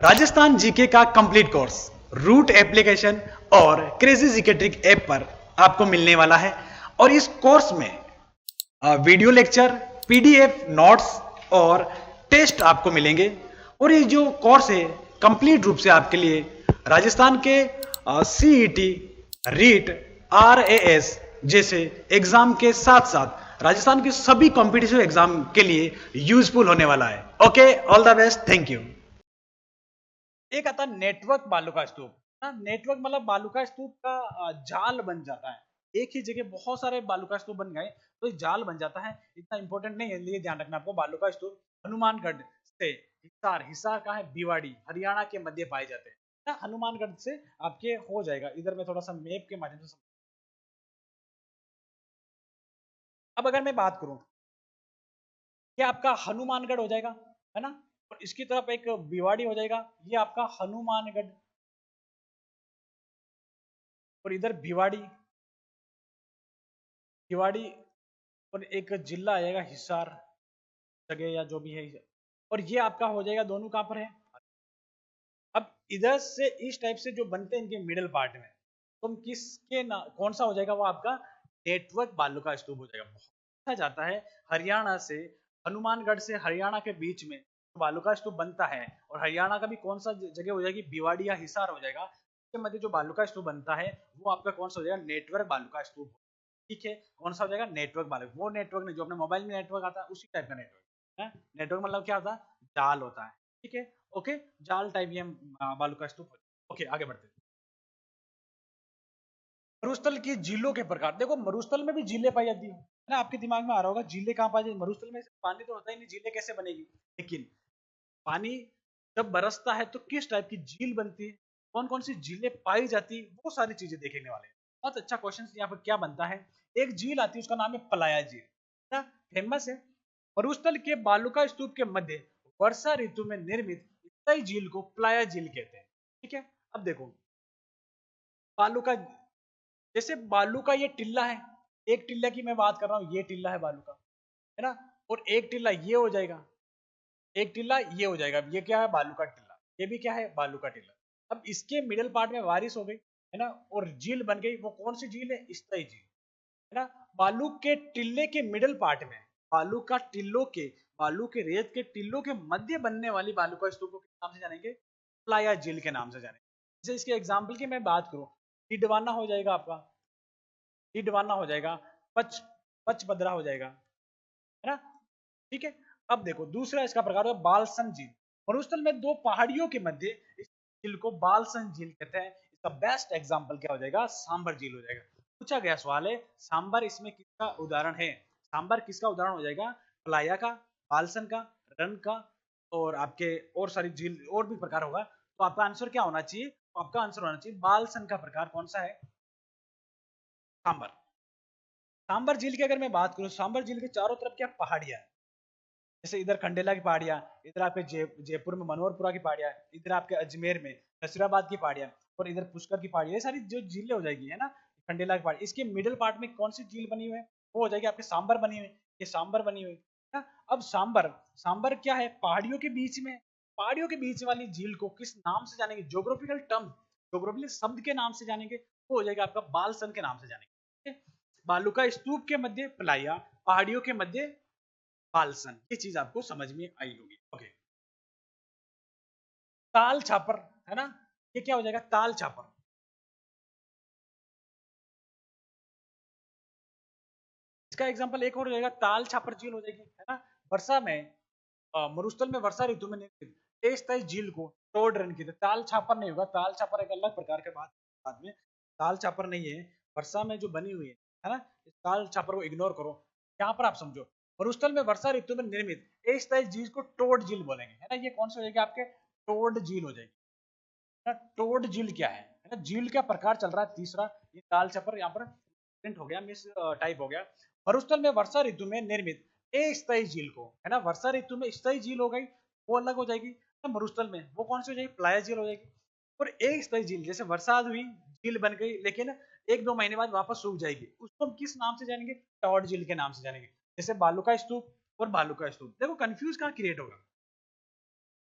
राजस्थान जीके का कंप्लीट कोर्स रूट एप्लीकेशन और क्रेजी जीके ट्रिक ऐप पर आपको मिलने वाला है। और इस कोर्स में वीडियो लेक्चर, पीडीएफ नोट्स और टेस्ट आपको मिलेंगे। और ये जो कोर्स है कंप्लीट रूप से आपके लिए राजस्थान के सीईटी, रीट, आरएएस जैसे एग्जाम के साथ साथ राजस्थान के सभी कॉम्पिटिटिव एग्जाम के लिए यूजफुल होने वाला है। Okay, all the best, thank you. एक आता नेटवर्क बालू का स्तूप। नेटवर्क मतलब बालू का स्तूप का जाल बन जाता है। एक ही जगह बहुत सारे बालू का स्तूप बन गए तो जाल बन जाता है। इतना इंपॉर्टेंट नहीं है, लिए ध्यान रखना आपको। बालू का स्तूप हनुमानगढ़ से हिसार, हिसार का है भिवाड़ी, हरियाणा के मध्य पाए जाते हैं ना। हनुमानगढ़ से आपके हो जाएगा। इधर में थोड़ा सा मैप के माध्यम से। अब अगर मैं बात करूं, क्या आपका हनुमानगढ़ हो जाएगा, है ना। और इसकी तरफ एक भिवाड़ी हो जाएगा, ये आपका हनुमानगढ़। और इधर भिवाड़ी, भिवाड़ी, और एक जिला आएगा हिसार, जगह या जो भी है। और ये आपका हो जाएगा, दोनों कहां पर है? अब इधर से इस टाइप से जो बनते हैं इनके मिडिल पार्ट में, तो किसके ना कौन सा हो जाएगा? वो आपका नेटवर्क बालू का स्तूप हो जाएगा। पूछा जाता है हरियाणा से, हनुमानगढ़ से हरियाणा के बीच में बालू का स्तूप बनता है, और हरियाणा का भी कौन सा जगह हो जाएगी? भिवाड़ी या हिसार हो जाएगा। इसके मध्य जो बालू का स्तूप बनता है वो आपका कौन सा हो जाएगा? नेटवर्क बालू का स्तूप। ठीक है, कौन सा हो जाएगा? नेटवर्क बालू। वो नेटवर्क नहीं जो अपने मोबाइल में नेटवर्क आता है, उसी टाइप का नेटवर्क है। नेटवर्क मतलब क्या होता है? जाल होता है। ठीक है, ओके, जाल टाइप ये बालू का स्तूप। ओके, आगे बढ़ते हैं। मरुस्थल की झीलों के प्रकार। देखो मरुस्थल में भी झीलें पाई जाती है ना। आपके दिमाग में आ रहा होगा झीलें कहाँ पाई जाती? मरुस्थल में पानी तो होता ही नहीं, झीलें कैसे बनेगी? लेकिन पानी जब बरसता है तो किस टाइप की झील बनती है, कौन कौन सी झीलें पाई जाती है, वो सारी चीजें देखने वाले हैं। बहुत अच्छा क्वेश्चन यहाँ पर क्या बनता है। एक झील आती है, उसका नाम है पलाया झील ना, फेमस है। मरुस्थल के बालुका स्तूप के मध्य वर्षा ऋतु में निर्मित इस झील को पलाया झील कहते हैं। ठीक है, अब देखो बालू का, जैसे बालू का ये टिल्ला है, एक टिल्ला की मैं बात कर रहा हूँ, ये टिल्ला है बालू का, है ना। और एक टिल्ला ये हो जाएगा, एक टिल्ला ये हो जाएगा। ये क्या है? बालू का टिल्ला। ये भी क्या है? बालू का टिल्ला। अब इसके मिडिल पार्ट में बारिश हो गई, है ना, और झील बन गई। वो कौन सी झील है? स्तयी झील, है ना। बालू के टिल्ले के मिडिल पार्ट में, बालू का टिल्लों के, बालू के रेत के टिल्लों के मध्य बनने वाली बालू का स्तूप को किस नाम से जानेंगे? प्लाया झील के नाम से जानेंगे। जैसे इसके एग्जाम्पल की मैं बात करूं, डिडवाना हो जाएगा आपका, डिडवाना हो जाएगा, पचपदरा हो जाएगा, है ना। ठीक है, अब देखो दूसरा इसका प्रकार है बालसन झील। मरुस्थल में दो पहाड़ियों के मध्य इस झील को बालसन झील कहते हैं। इसका बेस्ट एग्जांपल क्या हो जाएगा? सांबर झील हो जाएगा। पूछा गया सवाल है सांबर इसमें किसका उदाहरण है? सांबर किसका उदाहरण हो जाएगा? प्लाया का, बालसन का, रन का और आपके और सारी झील और भी प्रकार होगा, तो आपका आंसर क्या होना चाहिए? तो आपका आंसर होना चाहिए बालसन का प्रकार कौन सा है? सांबर। सांबर झील की अगर मैं बात करूं, सांबर झील के चारों तरफ क्या पहाड़ियां है, जैसे इधर खंडेला की पहाड़ियां, इधर आपके जयपुर में मनोहरपुरा की पहाड़ियां, इधर आपके अजमेर में नसीराबाद की पहाड़ियां, और इधर पुष्कर की पहाड़ियां, ये सारी जो झीलें हो जाएगी है ना, खंडेला की पहाड़ी। इसके मिडिल पार्ट में कौन सी झील बनी हुई है? वो हो जाएगी आपके सांबर बनी हुई, ये सांबर बनी हुई है ना। अब सांबर, सांबर क्या है? पहाड़ियों के बीच में, पहाड़ियों के बीच वाली झील को किस नाम से जानेंगे? ज्योग्राफिकल टर्म, ज्योग्राफिकल शब्द के नाम से जानेंगे, वो हो जाएगा आपका बालसन के नाम से जानेंगे। बालू का स्तूप के मध्य प्लाया, पहाड़ियों के मध्य बालसन, ये चीज आपको समझ में आई होगी। ओके, ताल छापर है ना, ये क्या हो जाएगा? ताल छापर। इसका एग्जांपल एक और हो जाएगा, ताल छापर झील हो जाएगी है ना। वर्षा में मरुस्थल में वर्षा ऋतु में निर्मित तेज तेज झील को टोड रन की, ताल छापर नहीं होगा, ताल छापर एक अलग प्रकार के बात बाद में, ताल छापर नहीं है। वर्षा में जो बनी हुई है ना, इस ताल छापर को इग्नोर करो, यहाँ पर आप समझो, मरुस्थल में वर्षा ऋतु में निर्मित तेज तेज झील को टोड झील बोलेंगे है ना। ये कौन सी हो जाएगी? आपके टोड झील हो जाएगी ना। टोड झील क्या है ना, झील का प्रकार चल रहा है तीसरा, ये ताल छापर यहाँ पर प्रिंट हो गया, मिस टाइप हो गया। मरुस्थल में वर्षा ऋतु में निर्मित अस्थायी झील को है ना, वर्षा ऋतु में स्थायी झील हो गई, वो अलग हो जाएगी ना। मरुस्थल में वो कौन सी हो जाएगी? प्लाया झील हो जाएगी। और एक स्थायी झील, जैसे बरसात हुई, झील बन गई, लेकिन एक दो महीने बाद वापस सूख जाएगी, उसको हम किस नाम से जानेंगे? टॉड झील के नाम से जानेंगे। जैसे बालू का स्तूप और बालू का स्तूप, देखो कंफ्यूज कहाँ क्रिएट होगा।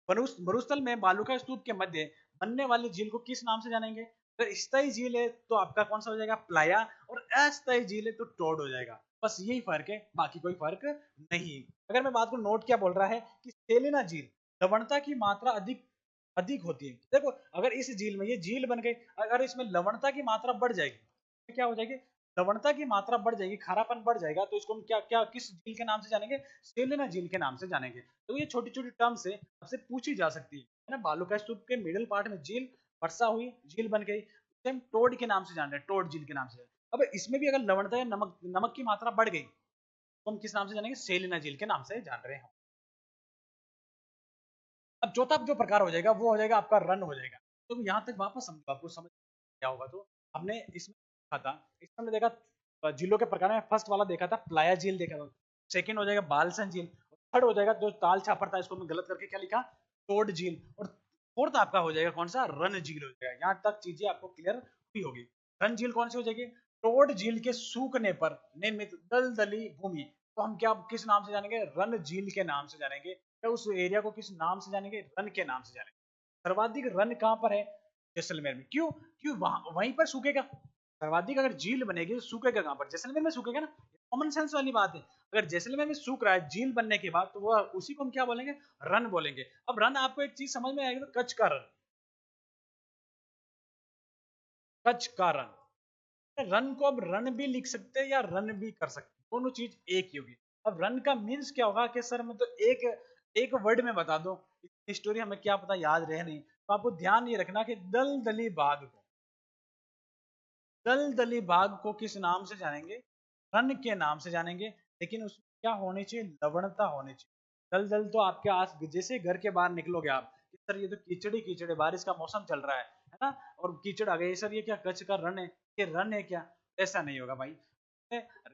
मरुस्थल में बालू का स्तूप के मध्य बनने वाली झील को किस नाम से जानेंगे? अगर स्थायी झील है तो आपका कौन सा हो जाएगा? प्लाया, और अस्थायी झील है तो टोड हो जाएगा। बस यही फर्क है, बाकी कोई फर्क नहीं। अगर मैं बात करूं, नोट क्या बोल रहा है कि सेलिना झील लवणता की मात्रा अधिक अधिक होती है। देखो, अगर इस झील में ये झील बन गई, अगर इसमें लवणता की मात्रा बढ़ जाएगी तो क्या हो जाएगी? लवणता की मात्रा बढ़ जाएगी, खारापन बढ़ जाएगा, तो इसको हम क्या क्या किस झील के नाम से जानेंगे? सेलिना झील के नाम से जानेंगे। तो ये छोटी छोटी टर्म्स है, आपसे पूछी जा सकती है ना। बालू का स्तूप के मिडिल पार्ट में झील, वर्षा हुई, झील बन गई, हम टोड के नाम से जान रहे हैं, टोड झील के नाम से। अब इसमें भी अगर लवणता या नमक नमक की मात्रा बढ़ गई तो हम किस नाम से जानेंगे? सेलिना झील के नाम से जान रहे हैं। अब चौथा जो प्रकार हो जाएगा वो हो जाएगा आपका रन हो जाएगा। तो यहाँ तक वापस समझो, आपको समझ क्या होगा। तो हमने इसमें देखा था, इसमें हमने देखा झीलों के प्रकार में, फर्स्ट वाला देखा था प्लाया झील देखा था, सेकंड हो जाएगा बालसन झील, थर्ड हो जाएगा जो ताल छापर था, इसको मैं गलत करके क्या लिखा? टोड झील, और फोर्थ आपका हो जाएगा कौन सा? रन झील हो जाएगा। यहाँ तक चीजें आपको क्लियर हुई होगी। रन झील कौन सी हो जाएगी? टोड झील के सूखने पर निर्मित दलदली भूमि तो हम क्या किस नाम से जानेंगे? रन झील के नाम से जानेंगे। या उस एरिया को किस नाम से जानेंगे? रन के नाम से जानेंगे। सर्वाधिक रन कहाँ पर है? जैसलमेर में। क्यों? क्यों वहीं पर सूखेगा। सर्वाधिक अगर झील बनेगी तो सूखेगा कहाँ पर? जैसलमेर में सूखेगा ना। कॉमन सेंस वाली बात है। अगर जैसलमेर में सूख रहा है झील बनने के बाद, तो वो उसी को हम क्या बोलेंगे? रन बोलेंगे। अब रन आपको एक चीज समझ में आएगी, तो कच्छ का रन, कच्छ का रन, रन को अब रन भी लिख सकते हैं या रन भी कर सकते हैं, दोनों चीज एक ही होगी। अब रन का मीन्स क्या होगा कि सर मैं तो एक एक वर्ड में बता दो, स्टोरी हमें क्या पता याद रहे नहीं, तो आपको ध्यान ये रखना कि दलदली बाग को, दलदली बाग को किस नाम से जानेंगे? रन के नाम से जानेंगे। लेकिन उसमें क्या होनी चाहिए? लवणता होनी चाहिए। दलदल तो आपके आस, जैसे घर के बाहर निकलोगे आप, सर ये तो कीचड़ी कीचड़ है, बारिश का मौसम चल रहा है ना, और कीचड़ आ गई, सर ये क्या कच्छ का रन है? ये रन है क्या? ऐसा नहीं होगा भाई।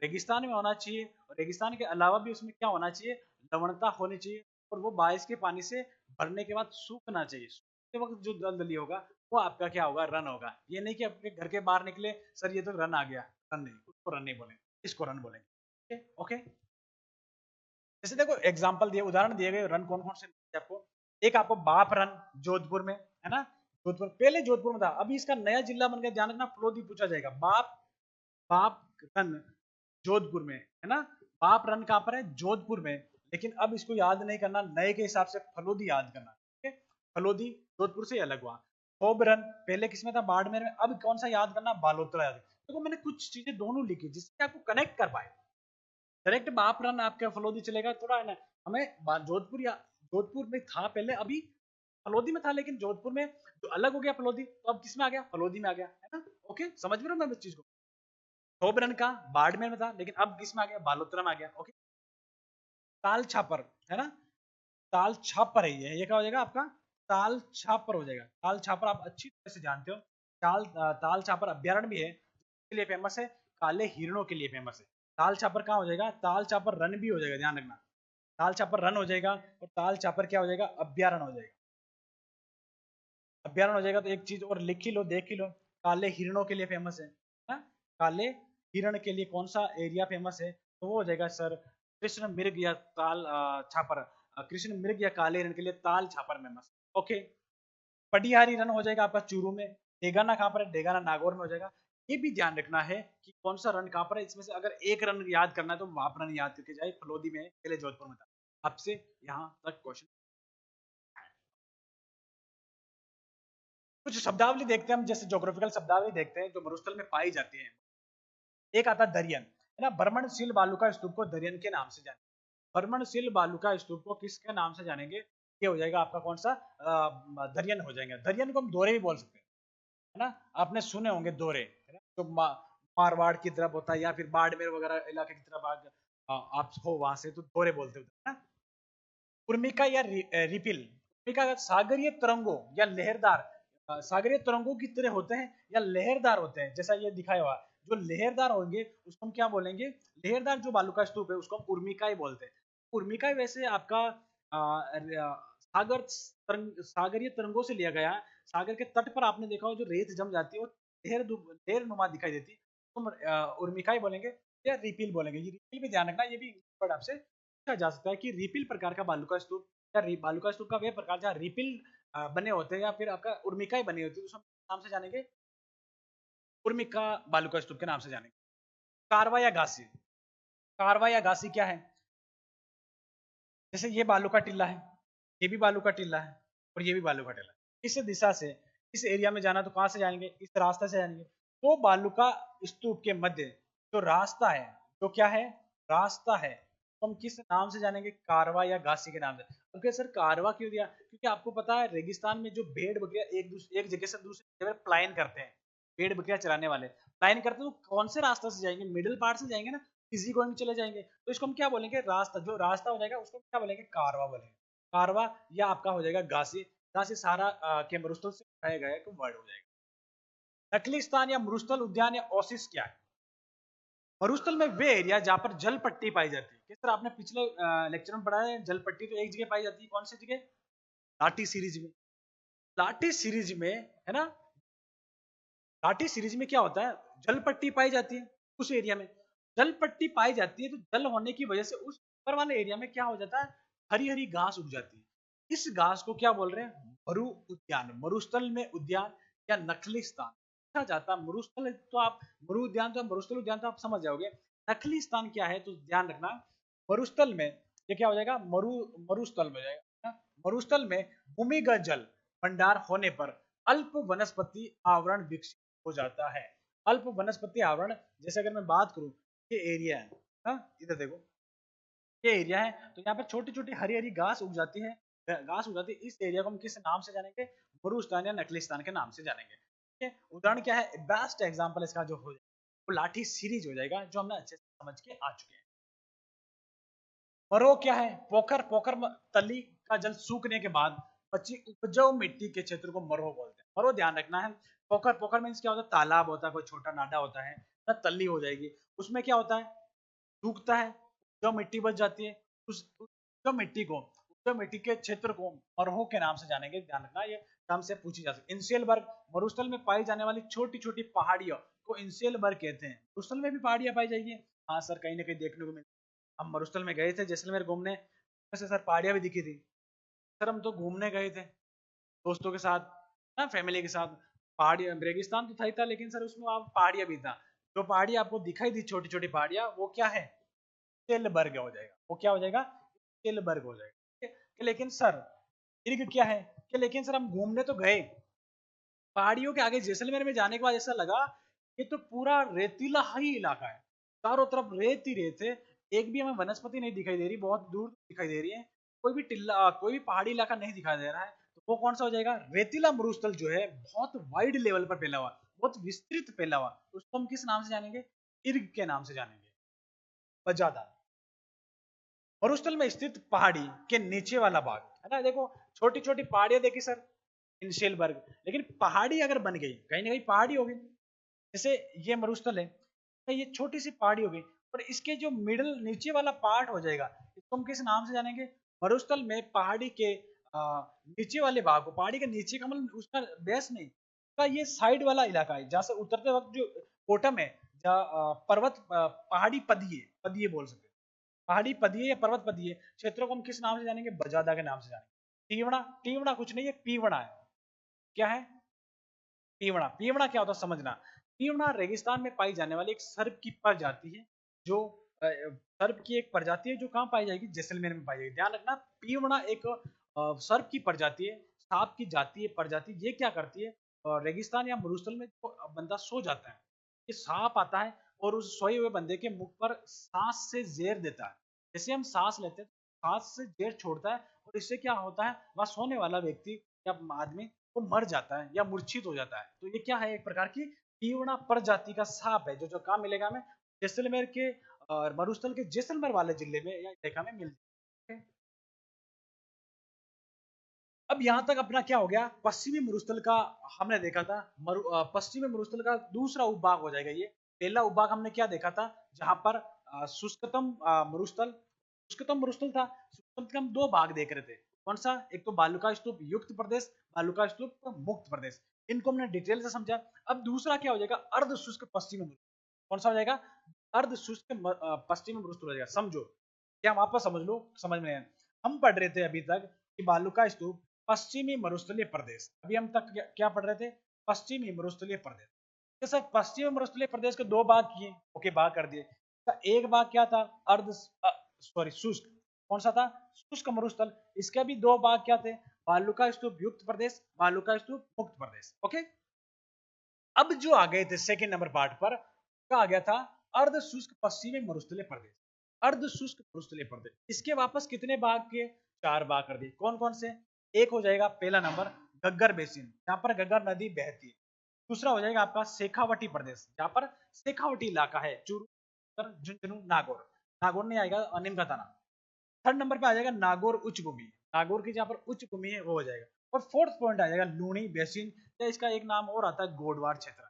रेगिस्तान में होना चाहिए, और रेगिस्तान के अलावा भी उसमें क्या होना चाहिए? लवणता होनी चाहिए, और वो बारिश के पानी से भरने के बाद सूखना चाहिए। सूखते वक्त जो दलदली होगा वो आपका क्या होगा? रन होगा। ये नहीं कि आपके घर के बाहर निकले, सर ये तो रन आ गया, रन नहीं, उसको रन नहीं बोलेंगे, इसको रन बोलेंगे। ओके, जैसे देखो एग्जांपल दिए, उदाहरण दिए गए, रन कौन कौन से आपको, एक आपको बाप रन जोधपुर में है ना, जोधपुर पहले जोधपुर में था, अभी इसका नया जिला बन गया, ध्यान रखना, फलोदी पूछा जाएगा। बाप, बाप रन जोधपुर में है ना, बाप रन कहां पर है? जोधपुर में। लेकिन अब इसको याद नहीं करना, नए के हिसाब से फलोदी याद करना। ठीक है, फलोदी जोधपुर से अलग हुआ। होब रन पहले किसमें था? बाड़मेर में। अब कौन सा याद करना? बालोतरा याद। देखो मैंने कुछ चीजें दोनों लिखी जिससे आपको कनेक्ट कर पाए। डायरेक्ट बाप रन आपके फलोदी चलेगा थोड़ा है ना, हमें जोधपुर या जोधपुर में था पहले, अभी फलोदी में था, लेकिन जोधपुर में तो अलग हो गया फलोदी, तो अब किस में आ गया? फलोदी में आ गया है ना। ओके, समझ में रहा मैं इस चीज को। ठोबरन का बाड़मेर में था, लेकिन अब किस में आ गया? बालोतरा में आ गया। ओके, ताल छापर है ना, ताल छापर है ये क्या हो जाएगा आपका, ताल छापर हो जाएगा। ताल छापर आप अच्छी तरह से जानते हो। ताल छापर अभ्यारण्य भी है, के लिए फेमस है, काले हिरणों के लिए फेमस है। ताल छापर कहाँ हो जाएगा, ताल छापर रन भी हो जाएगा, ध्यान रखना। ताल छापर रन हो जाएगा और ताल छापर क्या हो जाएगा, अभ्यारण्य हो जाएगा। अभ्यारण्य हो जाएगा तो एक चीज और लिख ही लो, देख ही लो, काले हिरणों के लिए फेमस है ना। काले हिरण के लिए कौन सा एरिया फेमस है, तो वो हो जाएगा सर कृष्ण मृग या ताल छापर। कृष्ण मृग या काले हिरण के लिए Tal Chhapar famous. Okay. पटिहारी run हो जाएगा आपका चूरू में। डेगाना कहाँ पर है, डेगाना नागौर में हो जाएगा। ये भी ध्यान रखना है कि कौन सा रन कहाँ पर है, इसमें से अगर एक रन याद करना है तो आप रन याद करके जाए, फलोदी में पहले जोधपुर में था। आपसे यहाँ तक क्वेश्चन। कुछ शब्दावली देखते हैं हम, जैसे ज्योग्राफिकल शब्दावली देखते हैं जो मरुस्थल में पाई जाती है। एक आता है दरियन, है ना। बर्मणशील बालुका स्तूप को दरियन के नाम से जाने, बर्मणशील बालुका स्तूप को किसके नाम से जानेंगे, ये हो जाएगा आपका कौन सा, दरियन हो जाएंगे। दरियन को हम दोरे भी बोल सकते हैं, है ना। आपने सुने होंगे दोरे, है ना, जो मारवाड़ की तरफ होता है या फिर बाड़मेर वगैरह इलाके की तरफ आप हो वहां से तो दोरे बोलते हो, है ना। उर्मिका या रिपिल, उर्मिका सागरीय तरंगों या लहरदार, सागरीय तरंगों की तरह होते हैं या लहरदार होते हैं, जैसा ये दिखाया हुआ। जो लहरदार होंगे उसको हम क्या बोलेंगे, लहरदार जो बालू का स्तूप है उसको हम उर्मिका ही बोलते हैं। उर्मिका वैसे आपका सागरीय तरंगों से लिया गया है। सागर के तट पर आपने देखा हो जो रेत जम जाती है वो लहर नुमा दिखाई देती है, तो हम उर्मिका ही बोलेंगे या रिपिल बोलेंगे। ये रिपिल भी ध्यान रखना, ये भी आपसे पूछा जा सकता है कि रिपिल प्रकार का बालू का स्तूप या बालू का स्तूप का वे प्रकार जहाँ रिपिल बने होते हैं या फिर आपका उर्मिका बनी होती है, तो हम नाम से जानेंगे, उर्मिका बालू का स्तूप के नाम से जानेंगे। कारवा या घासी, कारवा या घासी क्या है, जैसे ये बालू का टिल्ला है, ये भी बालू का टिल्ला है और ये भी बालू का टिल्ला है। इस दिशा से इस एरिया में जाना तो कहां से जाएंगे, इस रास्ते से जाएंगे। तो बालू का स्तूप के मध्य जो रास्ता है, जो क्या है, रास्ता है, तो हम किस नाम से जानेंगे, कारवा या घासी के नाम से। ओके सर, कारवा क्यों दिया, क्योंकि आपको पता है रेगिस्तान में जो भेड़ बकरियां एक जगह से दूसरी जगह प्लायन करते हैं, भेड़ बकरियां चराने वाले प्लायन करते हैं, तो कौन से रास्ते से जाएंगे, मिडिल पार्ट से जाएंगे ना, इजी गोइंग चले जाएंगे, तो इसको हम क्या बोलेंगे, रास्ता, जो रास्ता हो जाएगा उसको क्या बोलेंगे, कारवा बोलेंगे। कारवा या आपका हो जाएगा घासी। घासी सारा के मरुस्थल से उठाया गया एक वर्ड हो जाएगा। नकलीस्थान या मरुस्थल उद्यान या ओसिस क्या है, मरुस्थल में वे एरिया जहां पर जल पट्टी पाई जाती है। किस तरह आपने पिछले लेक्चर में पढ़ा है, जल पट्टी तो एक जगह पाई जाती है, कौन सी जगह, लाठी सीरीज में। लाठी सीरीज में, है ना, लाठी सीरीज में क्या होता है, जल पट्टी पाई जाती है उस एरिया में। जल पट्टी पाई जाती है तो जल होने की वजह से उस ऊपर वाले एरिया में क्या हो जाता है, हरी हरी घास उग जाती है। इस घास को क्या बोल रहे हैं, मरु उद्यान, मरुस्थल में उद्यान या नकली स्थान पूछा जाता है। मरुस्थल तो आप मरु उद्यान तो मरुस्थल उद्यान तो आप समझ जाओगे, नकली स्थान क्या है तो ध्यान रखना। मरुस्थल में ये क्या हो जाएगा, मरुस्थल में जाएगा, मरुस्थल में भूमिगत जल भंडार होने पर अल्प वनस्पति आवरण विकसित हो जाता है। अल्प वनस्पति आवरण, जैसे अगर मैं बात करूं, ये एरिया है, हाँ इधर देखो, ये एरिया है तो यहाँ पर छोटी छोटी हरी हरी घास उग जाती है, घास उग जाती है। इस एरिया को हम किस नाम से जानेंगे, मरुस्थान या नकलिस्तान के नाम से जानेंगे। ठीक है, उदाहरण क्या है, बेस्ट एग्जांपल इसका जो हो वो लाठी सीरीज हो जाएगा, जो हमने अच्छे से समझ के आ चुके हैं। मरो क्या है, पोखर, पोखर तली का जल सूखने के बाद बची उपजाऊ मिट्टी के क्षेत्र को मरो बोलते हैं। मरो ध्यान रखना है, पोखर, पोखर मीन्स क्या होता है, तालाब होता है, कोई छोटा नाडा होता है ना, तली हो जाएगी, उसमें क्या होता है, सूखता है, जो मिट्टी बच जाती है, उस जो मिट्टी को, जो मिट्टी के क्षेत्र को मरहो के नाम से जानेंगे। ध्यान रखना, ये नाम से पूछी जा सकती है। इंसेलबर्ग, मरुस्थल में पाई जाने वाली छोटी छोटी पहाड़ियों को इंसेलबर्ग कहते हैं। मरुस्थल में भी पहाड़ियां पाई जाएगी, हाँ सर, कहीं ना कहीं देखने को मिलती। हम मरुस्थल में गए थे जैसलमेर घूमने, वैसे सर पहाड़ियां भी दिखी थी। सर हम तो घूमने गए थे दोस्तों के साथ ना, फैमिली के साथ। पहाड़ी रेगिस्तान तो था ही था, लेकिन सर उसमें आप पहाड़ियां भी था। जो पहाड़ी आपको दिखाई दी छोटी छोटी पहाड़ियां, वो क्या है, स्टेलबर्ग हो जाएगा। वो क्या हो जाएगा, स्टेलबर्ग हो जाएगा। ठीक है? कि लेकिन सर इर्ग क्या है, कि लेकिन सर हम घूमने तो गए, पहाड़ियों के आगे जैसलमेर में जाने के बाद ऐसा लगा ये तो पूरा रेतीला ही इलाका है, चारों तरफ रेत ही रेत है, एक भी हमें वनस्पति नहीं दिखाई दे रही, बहुत दूर दिखाई दे रही है, कोई भी टिल्ला, कोई भी पहाड़ी इलाका नहीं दिखाई दे रहा है। तो वो कौन सा हो जाएगा, रेतीला मरुस्थल जो है बहुत वाइड लेवल पर फैला हुआ, बहुत विस्तृत फैला हुआ, उसको हम किस नाम से जानेंगे, इर्ग के नाम से जानेंगे। बजादा, मरुस्थल में स्थित पहाड़ी के नीचे वाला भाग, है ना। देखो छोटी छोटी पहाड़ियां देखी सर, इनशेल वर्ग, लेकिन पहाड़ी अगर बन गई कहीं ना कहीं पहाड़ी होगी। जैसे ये मरुस्थल है, तो ये छोटी सी पहाड़ी होगी, और इसके जो मिडल नीचे वाला पार्ट हो जाएगा, इसको हम किस नाम से जानेंगे? मरुस्थल में पहाड़ी के नीचे वाले भाग को, पहाड़ी के नीचे का मतलब उसका बेस नहीं, उसका ये साइड वाला इलाका है, जहां से उतरते वक्त जो बॉटम है, जहाँ पर्वत पहाड़ी पदिये पदिये बोल सकते हैं, पहाड़ी पदिये या पर्वत पदिये क्षेत्रों को हम किस नाम से जानेंगे? बजादा के नाम से जानेंगे। तीवड़ा, तीवड़ा कुछ नहीं है, पीवड़ा है। क्या है? पीवड़ा। पीवड़ा क्या होता है समझना। पीवड़ा रेगिस्तान में पाई जाने वाली एक सर्प की प्रजाति है, जो सर्प की एक प्रजाति है जो कहाँ पाई जाएगी? जैसलमेर में पाई जाएगी। ध्यान रखना, पीवड़ा एक सर्प की प्रजाति है, सांप की जाति है, प्रजाति। ये क्या करती है? रेगिस्तान या मरुस्थल में जो बंदा सो जाता है, ये सांप आता है और उस सोए हुए बंदे के मुख पर सांस से जेर देता है। जैसे हम सांस लेते हैं, सांस से जेर छोड़ता है, और इससे क्या होता है? वह सोने वाला व्यक्ति या आदमी वो मर जाता है या मूर्छित हो जाता है। तो ये क्या है? एक प्रकार की पीवड़ा प्रजाति का सांप है, जो कहाँ मिलेगा हमें? जैसलमेर के मरुस्थल के जैसलमेर वाले जिले में या इलाका में मिलता है। अब यहाँ तक अपना क्या हो गया? पश्चिमी मरुस्थल का हमने देखा था। पश्चिमी मरुस्थल का दूसरा उपभाग हो जाएगा ये। पहला उपभाग हमने क्या देखा था? जहां पर शुष्कतम मरुस्थल, शुष्कतम मरुस्थल था। शुष्कतम के हम दो भाग देख रहे थे। कौन सा? एक तो बालुका स्तूप युक्त प्रदेश, बालुका स्तूप मुक्त प्रदेश। इनको हमने डिटेल से समझा। अब दूसरा क्या हो जाएगा? अर्ध शुष्क पश्चिमी मरुस्थल। कौन सा हो जाएगा? अर्ध शुष्क पश्चिमी मरुस्थल हो जाएगा। समझो क्या, हम आपको समझ लो, समझ में आया। हम पढ़ रहे थे अभी तक कि बालुका स्तूप पश्चिमी मरुस्थलीय प्रदेश। अभी हम तक क्या पढ़ रहे थे? पश्चिमी मरुस्थलीय प्रदेश। तो सर पश्चिमी मरुस्थलीय प्रदेश के दो भाग किए, ओके, भाग कर दिए। तो एक भाग क्या था? अर्ध सॉरी शुष्क। कौन सा था? शुष्क मरुस्थल। इसके भी दो भाग क्या थे? बालुका स्तूप युक्त प्रदेश, बालुका स्तूप मुक्त प्रदेश। ओके, अब जो आ गए थे सेकेंड नंबर पार्ट पर, क्या आ गया था? अर्ध शुष्क पश्चिमी मरुस्थलीय प्रदेश, अर्ध शुष्क मरुस्थलीय प्रदेश। इसके वापस कितने भाग किए? चार भाग कर दिए। कौन कौन से? एक हो जाएगा पहला नंबर गग्गर बेसिन, जहां पर गग्गर नदी बहती है। दूसरा हो जाएगा आपका शेखावटी प्रदेश, जहां पर शेखावटी इलाका है, चूरू, झुंझुनू, नागौर। नागौर नहीं आएगा, अनिम का थाना। थर्ड नंबर पे आ जाएगा नागौर उच्च भूमि, नागौर की जहां पर उच्च भूमि है वो हो जाएगा। और फोर्थ पॉइंट आ जाएगा लूणी बेसिन, या इसका एक नाम और आता है गोडवार क्षेत्र।